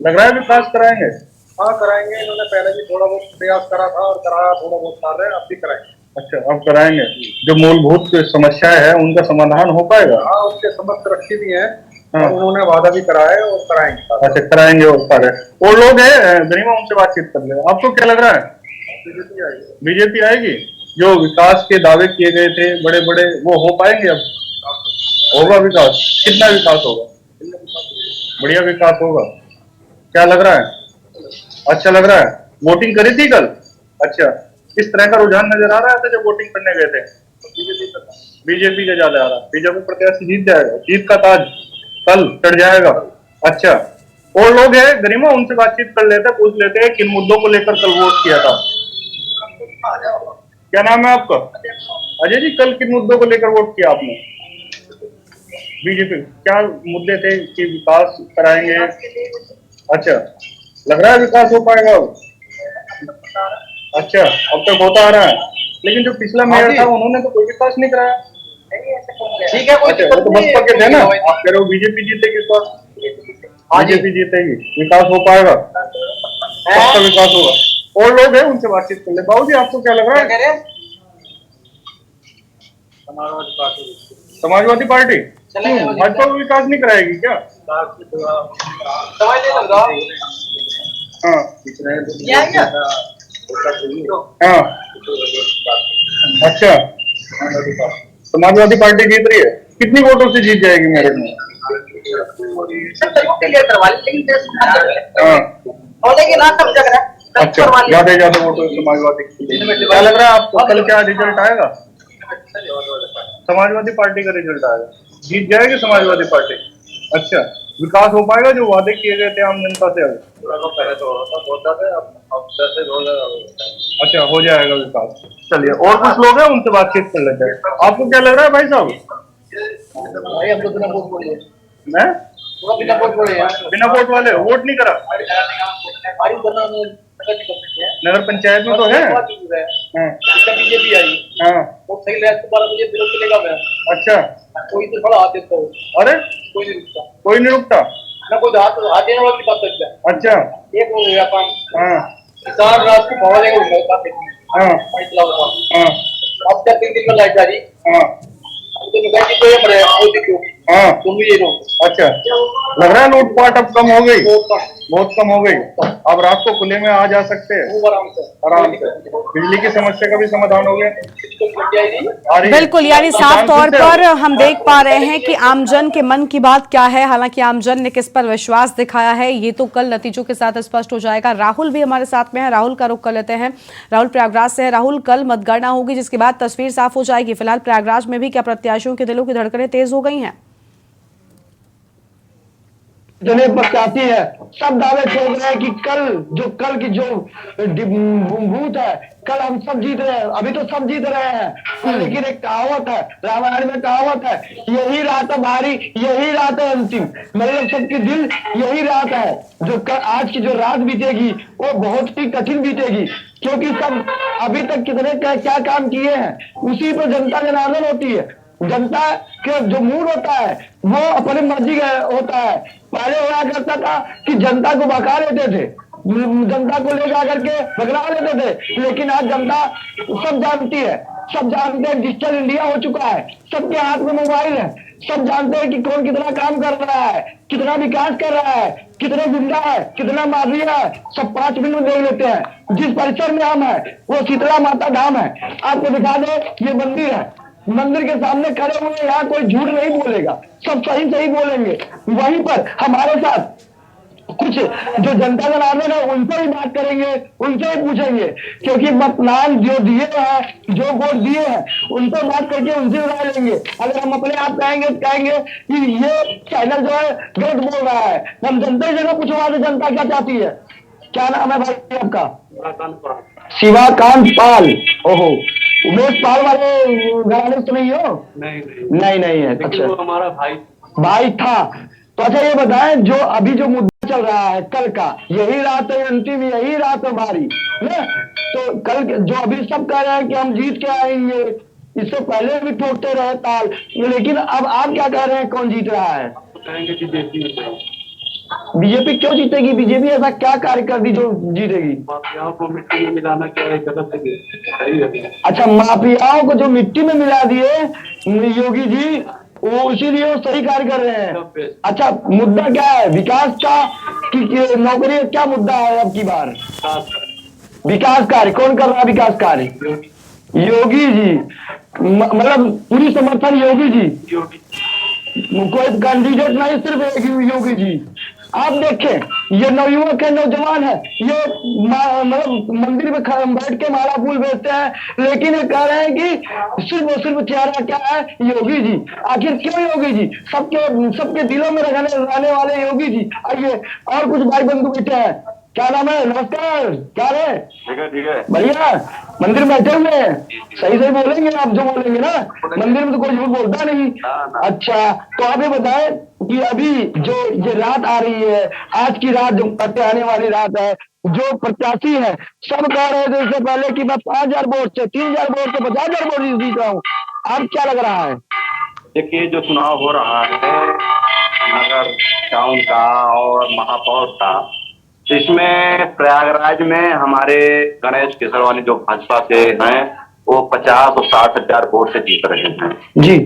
लग रहा है विकास कराएंगे।
हाँ कराएंगे, इन्होंने पहले भी थोड़ा बहुत प्रयास करा था और कराया, थोड़ा बहुत कर रहे हैं, अब भी कराएंगे।
अच्छा, अब कराएंगे। जो मूलभूत समस्याएं हैं उनका समाधान हो पाएगा?
हाँ, उसके समस्त रक्षी भी है।
हाँ।
और उन्होंने वादा भी करा है और कराएंगे।
अच्छा, कराएंगे और सारे और लोग हैं गरिमा, उनसे बातचीत कर ले। आपको क्या लग रहा है?
बीजेपी आएगी।
बीजेपी आएगी। जो विकास के दावे किए गए थे बड़े बड़े, वो हो पाएंगे? अब होगा विकास? कितना विकास होगा? बढ़िया विकास होगा। क्या लग रहा है? अच्छा लग रहा है। वोटिंग करी थी कल? अच्छा, किस तरह का रुझान नजर आ रहा था जब वोटिंग करने गए थे? बीजेपी का ज्यादा आ रहा है। बीजेपी प्रत्याशी जीत जाएगा, जीत का ताज कल चढ़ जाएगा। अच्छा, और लोग हैं गरिमा, उनसे बातचीत कर लेते हैं, पूछ लेते हैं किन मुद्दों को लेकर कल वोट किया था। क्या नाम है आपका? अजय जी, कल किन मुद्दों को लेकर वोट किया आपने? बीजेपी। क्या मुद्दे थे कि विकास कराएंगे? अच्छा, लग रहा है विकास हो पाएगा अब? अच्छा, अब तक होता आ रहा है, लेकिन जो पिछला मेयर था उन्होंने तो कोई विकास नहीं कराया।
ठीक है,
अच्छा, वो तो बसपा के थे ना। आप कह रहे हो बीजेपी जीतेगी इस बार? बीजेपी जीतेगी, विकास हो पाएगा, सबका विकास होगा। और लोग हैं उनसे बातचीत कर ले। बाबू जी, आपको क्या लग रहा है?
समाजवादी पार्टी
समाजवादी पार्टी क्यों? भाजपा को विकास नहीं कराएगी क्या?
समझ नहीं लग रहा
हाँ
क्या है क्या
हाँ अच्छा, समाजवादी पार्टी जीत रही है। कितनी वोटों से जीत जाएगी मेरे में?
क्लियर करवा लेकिन
हाँ
होने के ना सब जगह
अच्छा, ज्यादा ज्यादा वोटों से समाजवादी। क्या लग रहा है आपको कल क्या रिजल्ट आएगा? समाजवादी पार्टी का रिजल्ट आएगा, जीत जाएगी समाजवादी पार्टी। अच्छा, विकास हो पाएगा जो वादे किए गए थे आम जनता से?
पहले तो बहुत ज्यादा अब 10 से 2000
अच्छा, हो जाएगा विकास। चलिए, और कुछ लोग हैं उनसे बातचीत कर लेते हैं। आपको क्या लग रहा है भाई साहब?
भाई अब तो बिना वोट बोले
मैं
बिना वोट बोले
बिना वोट वाले वोट नहीं करा।
हमारी करना
नगर पंचायत में तो है। हाँ
बीजेपी आई
हाँ
वो सही रहा दोबारा मुझे विरोध चलेगा मैं
अच्छा,
कोई तो थोड़ा हाथ देता हूँ
अरे
कोई नहीं रुकता
कोई नहीं रुकता।
ना कोई हाथ देने वाला की बात करता है।
अच्छा
एक हो गया काम
हाँ
किसान रात को भाव लेगा
हाँ हाँ
अब तक 3 दिन में लाइट जा रही
हाँ
तो मैं कहती कोई मरे वो देखो
हाँ
तुम भी ये लो
अच्छा, लग रहा है लूटपाट अब कम हो गई,
बहुत कम
बहुत कम हो गई। अब रात को खुले में आ जा सकते हैं
वो आराम से
आराम से। बिजली की समस्या का भी समाधान हो गया। आ रही है?
बिल्कुल, यानी साफ
किसान
तौर
खुद से-
पर हम देख पा रहे हैं कि आमजन के मन की बात क्या है। हालांकि आमजन ने किस पर विश्वास दिखाया है ये तो कल नतीजों के साथ स्पष्ट हो जाएगा। राहुल भी हमारे साथ में है, राहुल का रुख कर लेते हैं। राहुल प्रयागराज से है। राहुल, कल मतगणना होगी जिसके बाद तस्वीर साफ हो जाएगी। फिलहाल प्रयागराज में भी क्या प्रत्याशियों के दिलों की धड़कनें तेज हो गई हैं?
जितने प्रत्याशी है सब दावे ठोक रहे हैं कि कल की जो बूथ है कल हम सब जीत रहे हैं। अभी तो सब जीत रहे हैं लेकिन एक कहावत है, रामायण में कहावत है, यही रात है भारी, यही रात है अंतिम। मतलब सबके दिल यही रात है जो आज की जो रात बीतेगी वो बहुत ही कठिन बीतेगी क्योंकि सब अभी तक कितने क्या काम किए हैं उसी पर जनता जनार्दन होती है। जनता के जो मूड होता है वो अपनी मर्जी का होता है। पहले हुआ करता था कि जनता को बका लेते थे, जनता को ले जा करके भगला लेते थे, लेकिन आज जनता सब जानती है, सब जानते हैं डिजिटल इंडिया हो चुका है, सबके हाथ में मोबाइल है, सब जानते हैं कि कौन कितना काम कर रहा है, कितना विकास कर रहा है, कितने गुंडा है, कितना माफिया है, सब 5 मिनट में देख लेते हैं। जिस परिसर में हम है वो शीतला माता धाम है। आपको दिखा दो, ये मंदिर है, मंदिर के सामने खड़े हुए यहाँ कोई झूठ नहीं बोलेगा, सब सही सही बोलेंगे। वहीं पर हमारे साथ कुछ जो जनता जनार्दन है उनसे भी बात करेंगे, उनसे भी पूछेंगे क्योंकि मतदान जो दिए हैं, जो वोट दिए हैं उनसे बात करके उनसे राय लेंगे। अगर हम अपने आप कहेंगे कि ये चैनल जो है गलत बोल रहा है, हम जनता की जगह पूछवा दे जनता क्या चाहती है। क्या नाम है भाई आपका? शिवाकांत पाल। ओहो, उमेश पाल वाले घराने तो नहीं हो? नहीं है। अच्छा,
वो हमारा
भाई था। तो अच्छा ये बताएं, जो अभी जो मुद्दा चल रहा है कल का, यही रात है अंतिम, यही रात है हमारी ना, तो कल जो अभी सब कह रहे हैं कि हम जीत के आएंगे, इससे पहले भी ठोकते रहे ताल, लेकिन अब आप क्या कह रहे हैं कौन जीत रहा है? बीजेपी क्यों जीतेगी? बीजेपी ऐसा क्या कार्य कर दी जो जीतेगी?
माफियाओं को मिट्टी में मिलाना क्या है गलत है, सही है।
अच्छा, माफियाओं को जो मिट्टी में मिला दिए योगी जी, वो इसीलिए वो सही कार्य कर रहे हैं। अच्छा, मुद्दा क्या है? विकास का कि नौकरी का क्या मुद्दा है अब की बार? विकास कार्य कौन कर रहा है? विकास कार्य योगी जी, मतलब पूरी समर्थन योगी जी, कोई कैंडिडेट नहीं, सिर्फ एक योगी जी। आप देखें, ये नवयुवक है, नौजवान है, ये मतलब मंदिर में बैठ के माला फूल बेचते हैं, लेकिन ये कह रहे हैं कि सिर्फ और सिर्फ चेहरा क्या है? योगी जी। आखिर क्यों योगी जी? सबके दिलों में रहने वाले योगी जी। आइए, और कुछ भाई बंधु बैठे हैं। क्या नाम है? नमस्कार, क्या है?
ठीक है
भैया, मंदिर में बैठे हुए हैं, सही बोलेंगे आप जो बोलेंगे ना, मंदिर में तो कोई झूठ बोलता नहीं। अच्छा, तो आप ये बताएं कि अभी जो ये रात आ रही है, आज की रात जो आने वाली रात है, जो प्रत्याशी है सब कह रहे थे इससे पहले कि मैं 5000 वोट से 3000 वोट से 50,000 वोट जीत रहा हूँ। अब क्या लग रहा है?
देखिए, जो चुनाव हो रहा है नगर टाउन का और महापौर का, इसमें प्रयागराज में हमारे गणेश केसरवानी जो भाजपा से हैं वो 50 और 60 हजार वोट से जीत रहे हैं
जी।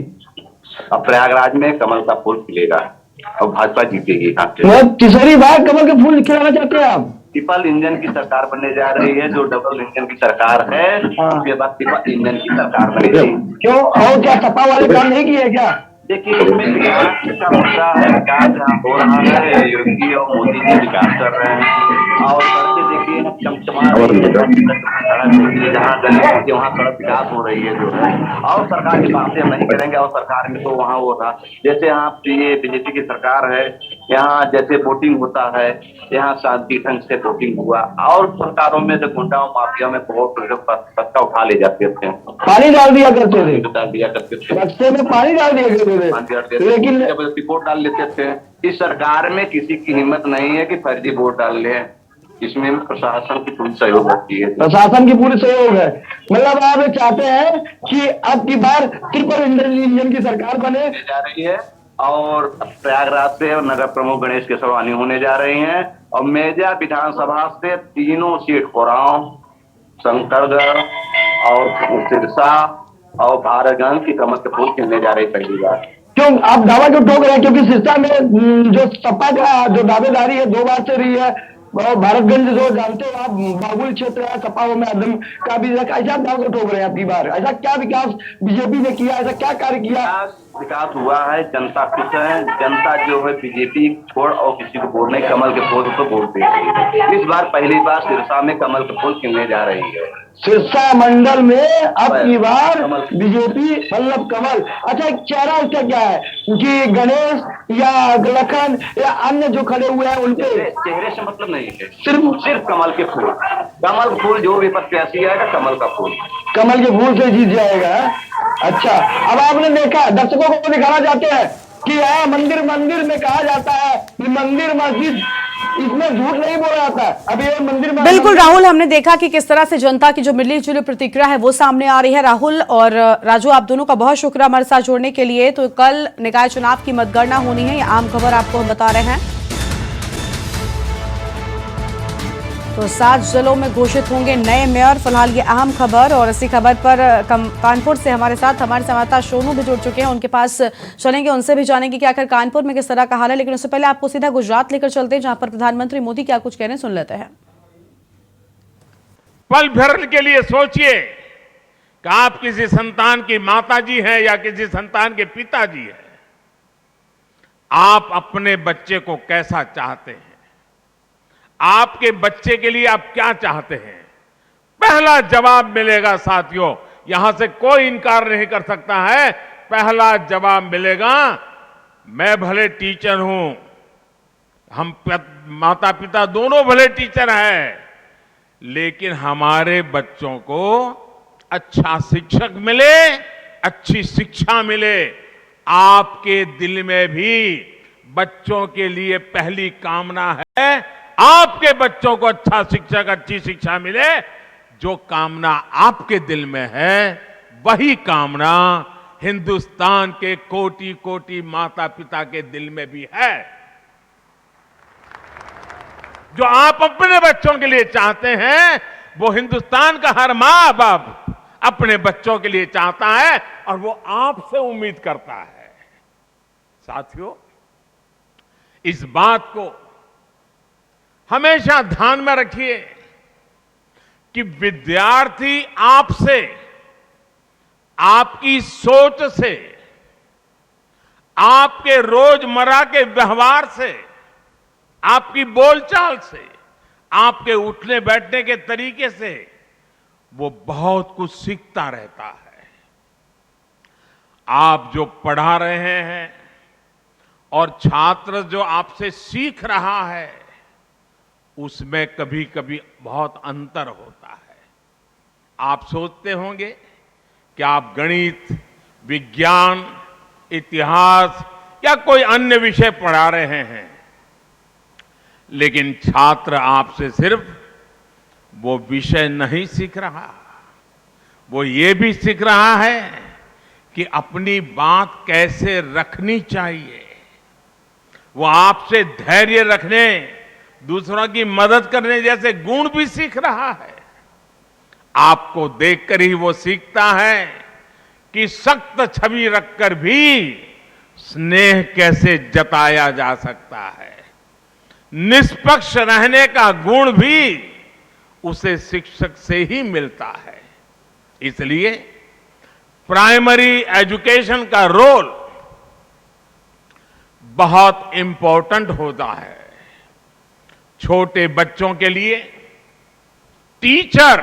अब प्रयागराज में कमल का फूल खिलेगा और भाजपा जीतेगी यहाँ से।
मतलब तीसरी बार कमल के फूल खिलाना चाहते हैं आप?
ट्रिपल इंजन की सरकार बनने जा रही है, जो डबल इंजन की सरकार है उसके बाद ट्रिपल इंजन की सरकार बनेगी।
क्यों, और क्या सपा वाले काम नहीं किए क्या?
देखिए इसमें विकास का मुद्दा है, विकास जहाँ हो रहा है योगी और मोदी जी विकास कर रहे हैं और सड़कें देखिए चमचमा रही है, सड़क देखिए जहाँ गली देखिए वहाँ सड़क विकास हो रही है जो है। और सरकार की बातें हम नहीं करेंगे, और सरकार में तो वहाँ वो था जैसे यहाँ ये बीजेपी की सरकार है, यहाँ जैसे वोटिंग होता है यहाँ शांति ढंग से वोटिंग हुआ, और सरकारों में तो गुंडा और माफिया में बहुत सत्ता उठा ले जाते थे,
पानी डाल दिया करते थे,
डाल दिया करते थे,
बक्से में पानी डाल दिया करते थे, लेकिन
रिपोर्ट डाल लेते थे। इस सरकार में किसी की हिम्मत नहीं है कि फर्जी वोट डाल ले, इसमें प्रशासन की पूरी सहयोग होती है,
प्रशासन की पूरी सहयोग है। मतलब आप ये चाहते हैं कि अब की बार ट्रिपल इंजन की सरकार बने
जा रही है और प्रयागराज से नगर प्रमुख गणेश केसरवानी होने जा रही हैं और मेजा विधानसभा से तीनों सीट कोरांव, शंकरगढ़ और सिरसा और भारतगंज की कमल के फूल खिलने जा रही पहली बार।
क्यों आप दावा क्यों ठोक रहे हैं? क्योंकि सिरसा में जो सपा का जो दावेदारी है 2 बार से रही है, और भारतगंज जो जानते हो आप बाहुल क्षेत्र है, सपा में आदम का भी ऐसा दावा क्यों ठोक रहे हैं आपकी बार? ऐसा क्या विकास बीजेपी ने किया, ऐसा क्या कार्य किया?
विकास हुआ है, जनता खुश है, जनता जो है बीजेपी छोड़ और किसी को वोट नहीं, कमल के फूल को वोट दे रही है। इस बार पहली बार सिरसा में कमल के फूल खिलने जा रही है।
सिरसा मंडल में अब की बार बीजेपी मतलब कमल। अच्छा, एक चेहरा इसका क्या है कि गणेश या लखन या अन्य जो खड़े हुए हैं उनके
चेहरे से मतलब नहीं है, सिर्फ कमल के फूल, कमल फूल जो भी प्रत्याशी आएगा कमल का फूल,
कमल के फूल से जीत जाएगा। अच्छा, अब आपने देखा, दर्शकों को दिखाना चाहते हैं कि यहाँ मंदिर में कहा जाता है कि मंदिर मस्जिद, इसमें झूठ नहीं बोला जाता। अब ये मंदिर
बिल्कुल राहुल, हमने देखा कि किस तरह से जनता की जो मिली जुली प्रतिक्रिया है वो सामने आ रही है। राहुल और राजू, आप दोनों का बहुत शुक्रिया हमारे साथ जुड़ने के लिए। तो कल निकाय चुनाव की मतगणना होनी है, ये आम खबर आपको हम बता रहे हैं। तो 7 जिलों में घोषित होंगे नए मेयर, फिलहाल ये अहम खबर। और इसी खबर पर कानपुर से हमारे साथ हमारे संवाददाता सोनू भी जुड़ चुके हैं, उनके पास चलेंगे, उनसे भी जानेंगे कि आखिर कानपुर में किस तरह का हाल है। लेकिन उससे पहले आपको सीधा गुजरात लेकर चलते हैं, जहां पर प्रधानमंत्री मोदी क्या कुछ कह रहे हैं, सुन लेते हैं।
पल भर के लिए सोचिए कि आप किसी संतान की माताजी हैं या किसी संतान के पिताजी हैं, आप अपने बच्चे को कैसा चाहते हैं, आपके बच्चे के लिए आप क्या चाहते हैं? पहला जवाब मिलेगा साथियों, यहां से कोई इनकार नहीं कर सकता है, पहला जवाब मिलेगा। मैं भले टीचर हूं, हम माता पिता दोनों भले टीचर हैं, लेकिन हमारे बच्चों को अच्छा शिक्षक मिले, अच्छी शिक्षा मिले। आपके दिल में भी बच्चों के लिए पहली कामना है आपके बच्चों को अच्छा शिक्षक, अच्छी शिक्षा मिले। जो कामना आपके दिल में है वही कामना हिंदुस्तान के कोटि कोटि माता पिता के दिल में भी है। जो आप अपने बच्चों के लिए चाहते हैं वो हिंदुस्तान का हर मां बाप अपने बच्चों के लिए चाहता है और वो आपसे उम्मीद करता है। साथियों, इस बात को हमेशा ध्यान में रखिए कि विद्यार्थी आपसे, आपकी सोच से, आपके रोजमर्रा के व्यवहार से, आपकी बोलचाल से, आपके उठने बैठने के तरीके से वो बहुत कुछ सीखता रहता है। आप जो पढ़ा रहे हैं और छात्र जो आपसे सीख रहा है उसमें कभी कभी बहुत अंतर होता है। आप सोचते होंगे कि आप गणित, विज्ञान, इतिहास या कोई अन्य विषय पढ़ा रहे हैं, लेकिन छात्र आपसे सिर्फ वो विषय नहीं सीख रहा, वो ये भी सीख रहा है कि अपनी बात कैसे रखनी चाहिए। वो आपसे धैर्य रखने, दूसरों की मदद करने जैसे गुण भी सीख रहा है। आपको देखकर ही वो सीखता है कि सख्त छवि रखकर भी स्नेह कैसे जताया जा सकता है। निष्पक्ष रहने का गुण भी उसे शिक्षक से ही मिलता है। इसलिए प्राइमरी एजुकेशन का रोल बहुत इंपॉर्टेंट होता है। छोटे बच्चों के लिए टीचर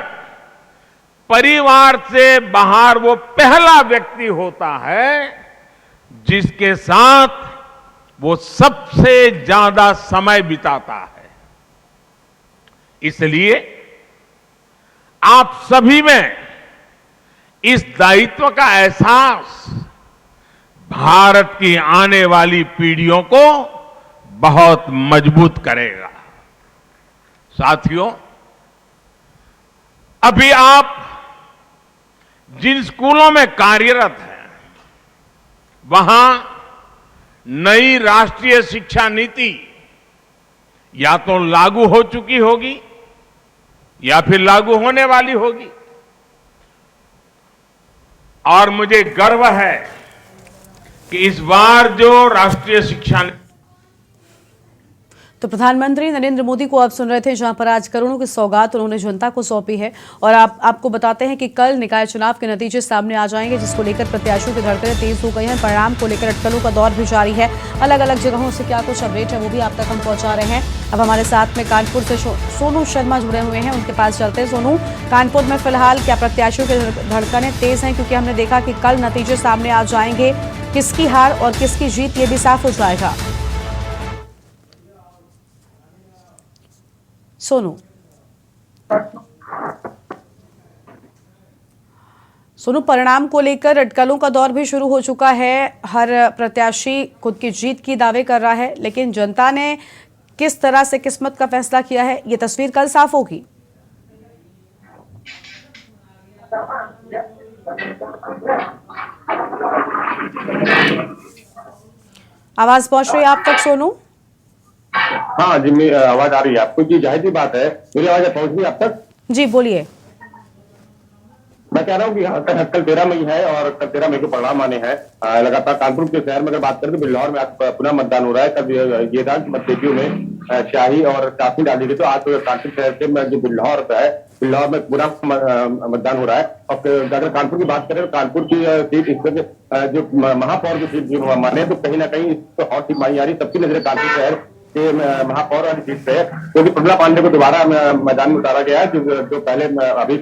परिवार से बाहर वो पहला व्यक्ति होता है जिसके साथ वो सबसे ज्यादा समय बिताता है। इसलिए आप सभी में इस दायित्व का एहसास भारत की आने वाली पीढ़ियों को बहुत मजबूत करेगा। साथियों, अभी आप जिन स्कूलों में कार्यरत हैं, वहां नई राष्ट्रीय शिक्षा नीति या तो लागू हो चुकी होगी या फिर लागू होने वाली होगी। और मुझे गर्व है कि इस बार जो राष्ट्रीय शिक्षा
तो प्रधानमंत्री नरेंद्र मोदी को आप सुन रहे थे, जहां पर आज करोड़ों की सौगात उन्होंने जनता को सौंपी है। और आपको बताते हैं कि कल निकाय चुनाव के नतीजे सामने आ जाएंगे, जिसको लेकर प्रत्याशियों की धड़कनें तेज हो गई हैं। परिणाम को लेकर अटकलों का दौर भी जारी है। अलग अलग जगहों से क्या कुछ अपडेट है वो भी आप तक हम पहुंचा रहे हैं। अब हमारे साथ में कानपुर से सोनू शर्मा जुड़े हुए हैं, उनके पास चलते हैं। सोनू, कानपुर में फिलहाल क्या प्रत्याशियों की धड़कनें तेज हैं? क्योंकि हमने देखा कि कल नतीजे सामने आ जाएंगे, किसकी हार और किसकी जीत ये भी साफ हो जाएगा। सोनू, परिणाम को लेकर अटकलों का दौर भी शुरू हो चुका है। हर प्रत्याशी खुद की जीत की दावे कर रहा है, लेकिन जनता ने किस तरह से किस्मत का फैसला किया है, ये तस्वीर कल साफ होगी। आवाज पहुंच रही है आप तक सोनू?
हाँ जी, मेरी आवाज आ रही है आपको? जी, जाहिर सी बात है, मेरी आवाज पहुंच रही है आप तक?
जी बोलिए।
मैं कह रहा हूँ कि कल 13 मई है और कल 13 मई को परिणाम आने हैं। लगातार कानपुर के शहर में अगर बात करें तो बिल्लौर में आज पुनः मतदान हो रहा है। कल ये था कि मतपेटियों में स्याही और चाशनी डाली गई, तो आज कानपुर शहर से जो बिल्लौर है, बिल्लौर में पूरा मतदान हो रहा है। और अगर कानपुर की बात करें तो कानपुर की सीट इस वक्त जो महापौर की सीट जो माने, तो कहीं ना कहीं इस हॉट सीट मानी जा रही। सबकी नजरें कानपुर शहर के महापौर वाली सीट पे है, क्योंकि प्रमिला पांडे को दोबारा मैदान में उतारा गया है, जो पहले अभी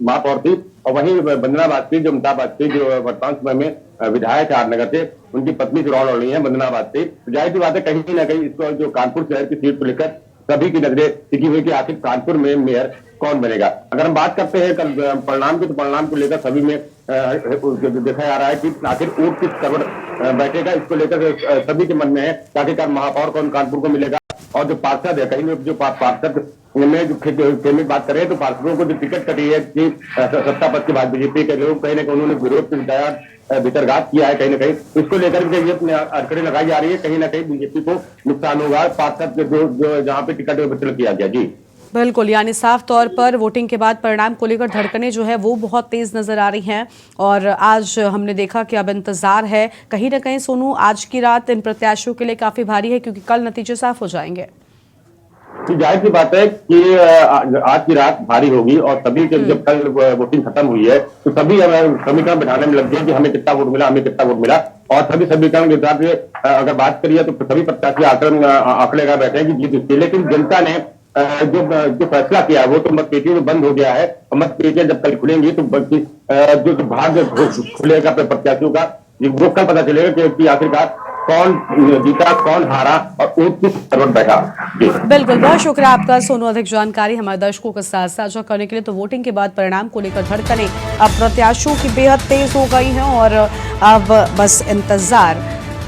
महापौर थी। और वहीं वंदना वाजपेयी, जो अमिताभ वाजपेयी जो वर्तमान समय में विधायक है आरनगर से, उनकी पत्नी से रौड़ रही है वंदना वाजपेयी। जाहिर सी बात है, कहीं ना कहीं इसको जो कानपुर शहर की सीट को लेकर सभी की नजरें टिकी हुई कि आखिर कानपुर में मेयर कौन बनेगा। अगर हम बात करते हैं कल परिणाम की, तो परिणाम को लेकर सभी में देखा जा रहा है कि आखिर वोट किस तरफ बैठेगा। इसको लेकर सभी के मन में है कि आखिरकार महापौर कौन कानपुर को मिलेगा। और जो पार्षद है, कहीं जो पार्षद में जो खेल बात करें तो पार्षदों को जो टिकट कटी है कि सत्ता पक्ष के बाद बीजेपी के लोग कहीं ना कहीं उन्होंने विरोध से भीतरघात किया है। कहीं ना कहीं इसको लेकर भी ये अड़कड़े लगाई जा रही है, कहीं ना कहीं बीजेपी को नुकसान होगा पार्षद जो जहाँ पे टिकट वितरण किया गया। जी
बिल्कुल, यानी साफ तौर पर वोटिंग के बाद परिणाम को लेकर धड़कनें जो है वो बहुत तेज नजर आ रही हैं। और आज हमने देखा कि अब इंतजार है कहीं ना कहीं सोनू, आज की रात इन प्रत्याशियों के लिए काफी भारी है, क्योंकि कल नतीजे साफ हो जाएंगे।
जाहिर सी बात है कि आज की रात भारी होगी। और सभी जब कल वोटिंग खत्म हुई है तो सभी समीकरण बिठाने में लग गए कि हमें कितना वोट मिला, हमें कितना वोट मिला। और सभी समीकरण के हिसाब से अगर बात करिए तो सभी प्रत्याशी आंकड़े लगा बैठे हैं कि जीत उसकी। लेकिन जनता ने जो फैसला किया वो तो मतपेटियों में बंद हो गया है। और मतपेटियां जब कल खुलेंगी तो जो भाग्य खुलेगा प्रत्याशियों का, वो कल पता चलेगा कि आखिरकार कौन जीता, कौन हारा और वोट किस तरफ बैठा।
बिल्कुल, बहुत शुक्रिया आपका सोनू, अधिक जानकारी हमारे दर्शकों के साथ साझा करने के लिए। तो वोटिंग के बाद परिणाम को लेकर धड़कनें अब प्रत्याशियों की बेहद तेज हो गई हैं और अब बस इंतजार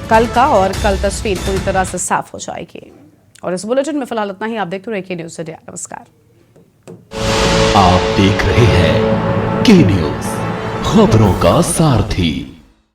कल का, और कल तस्वीर पूरी तरह से साफ हो जाएगी। और इस बुलेटिन में फिलहाल इतना ही। आप देखते रहिए के न्यूज़ इंडिया। नमस्कार।
आप देख रहे हैं के न्यूज़, खबरों का सारथी।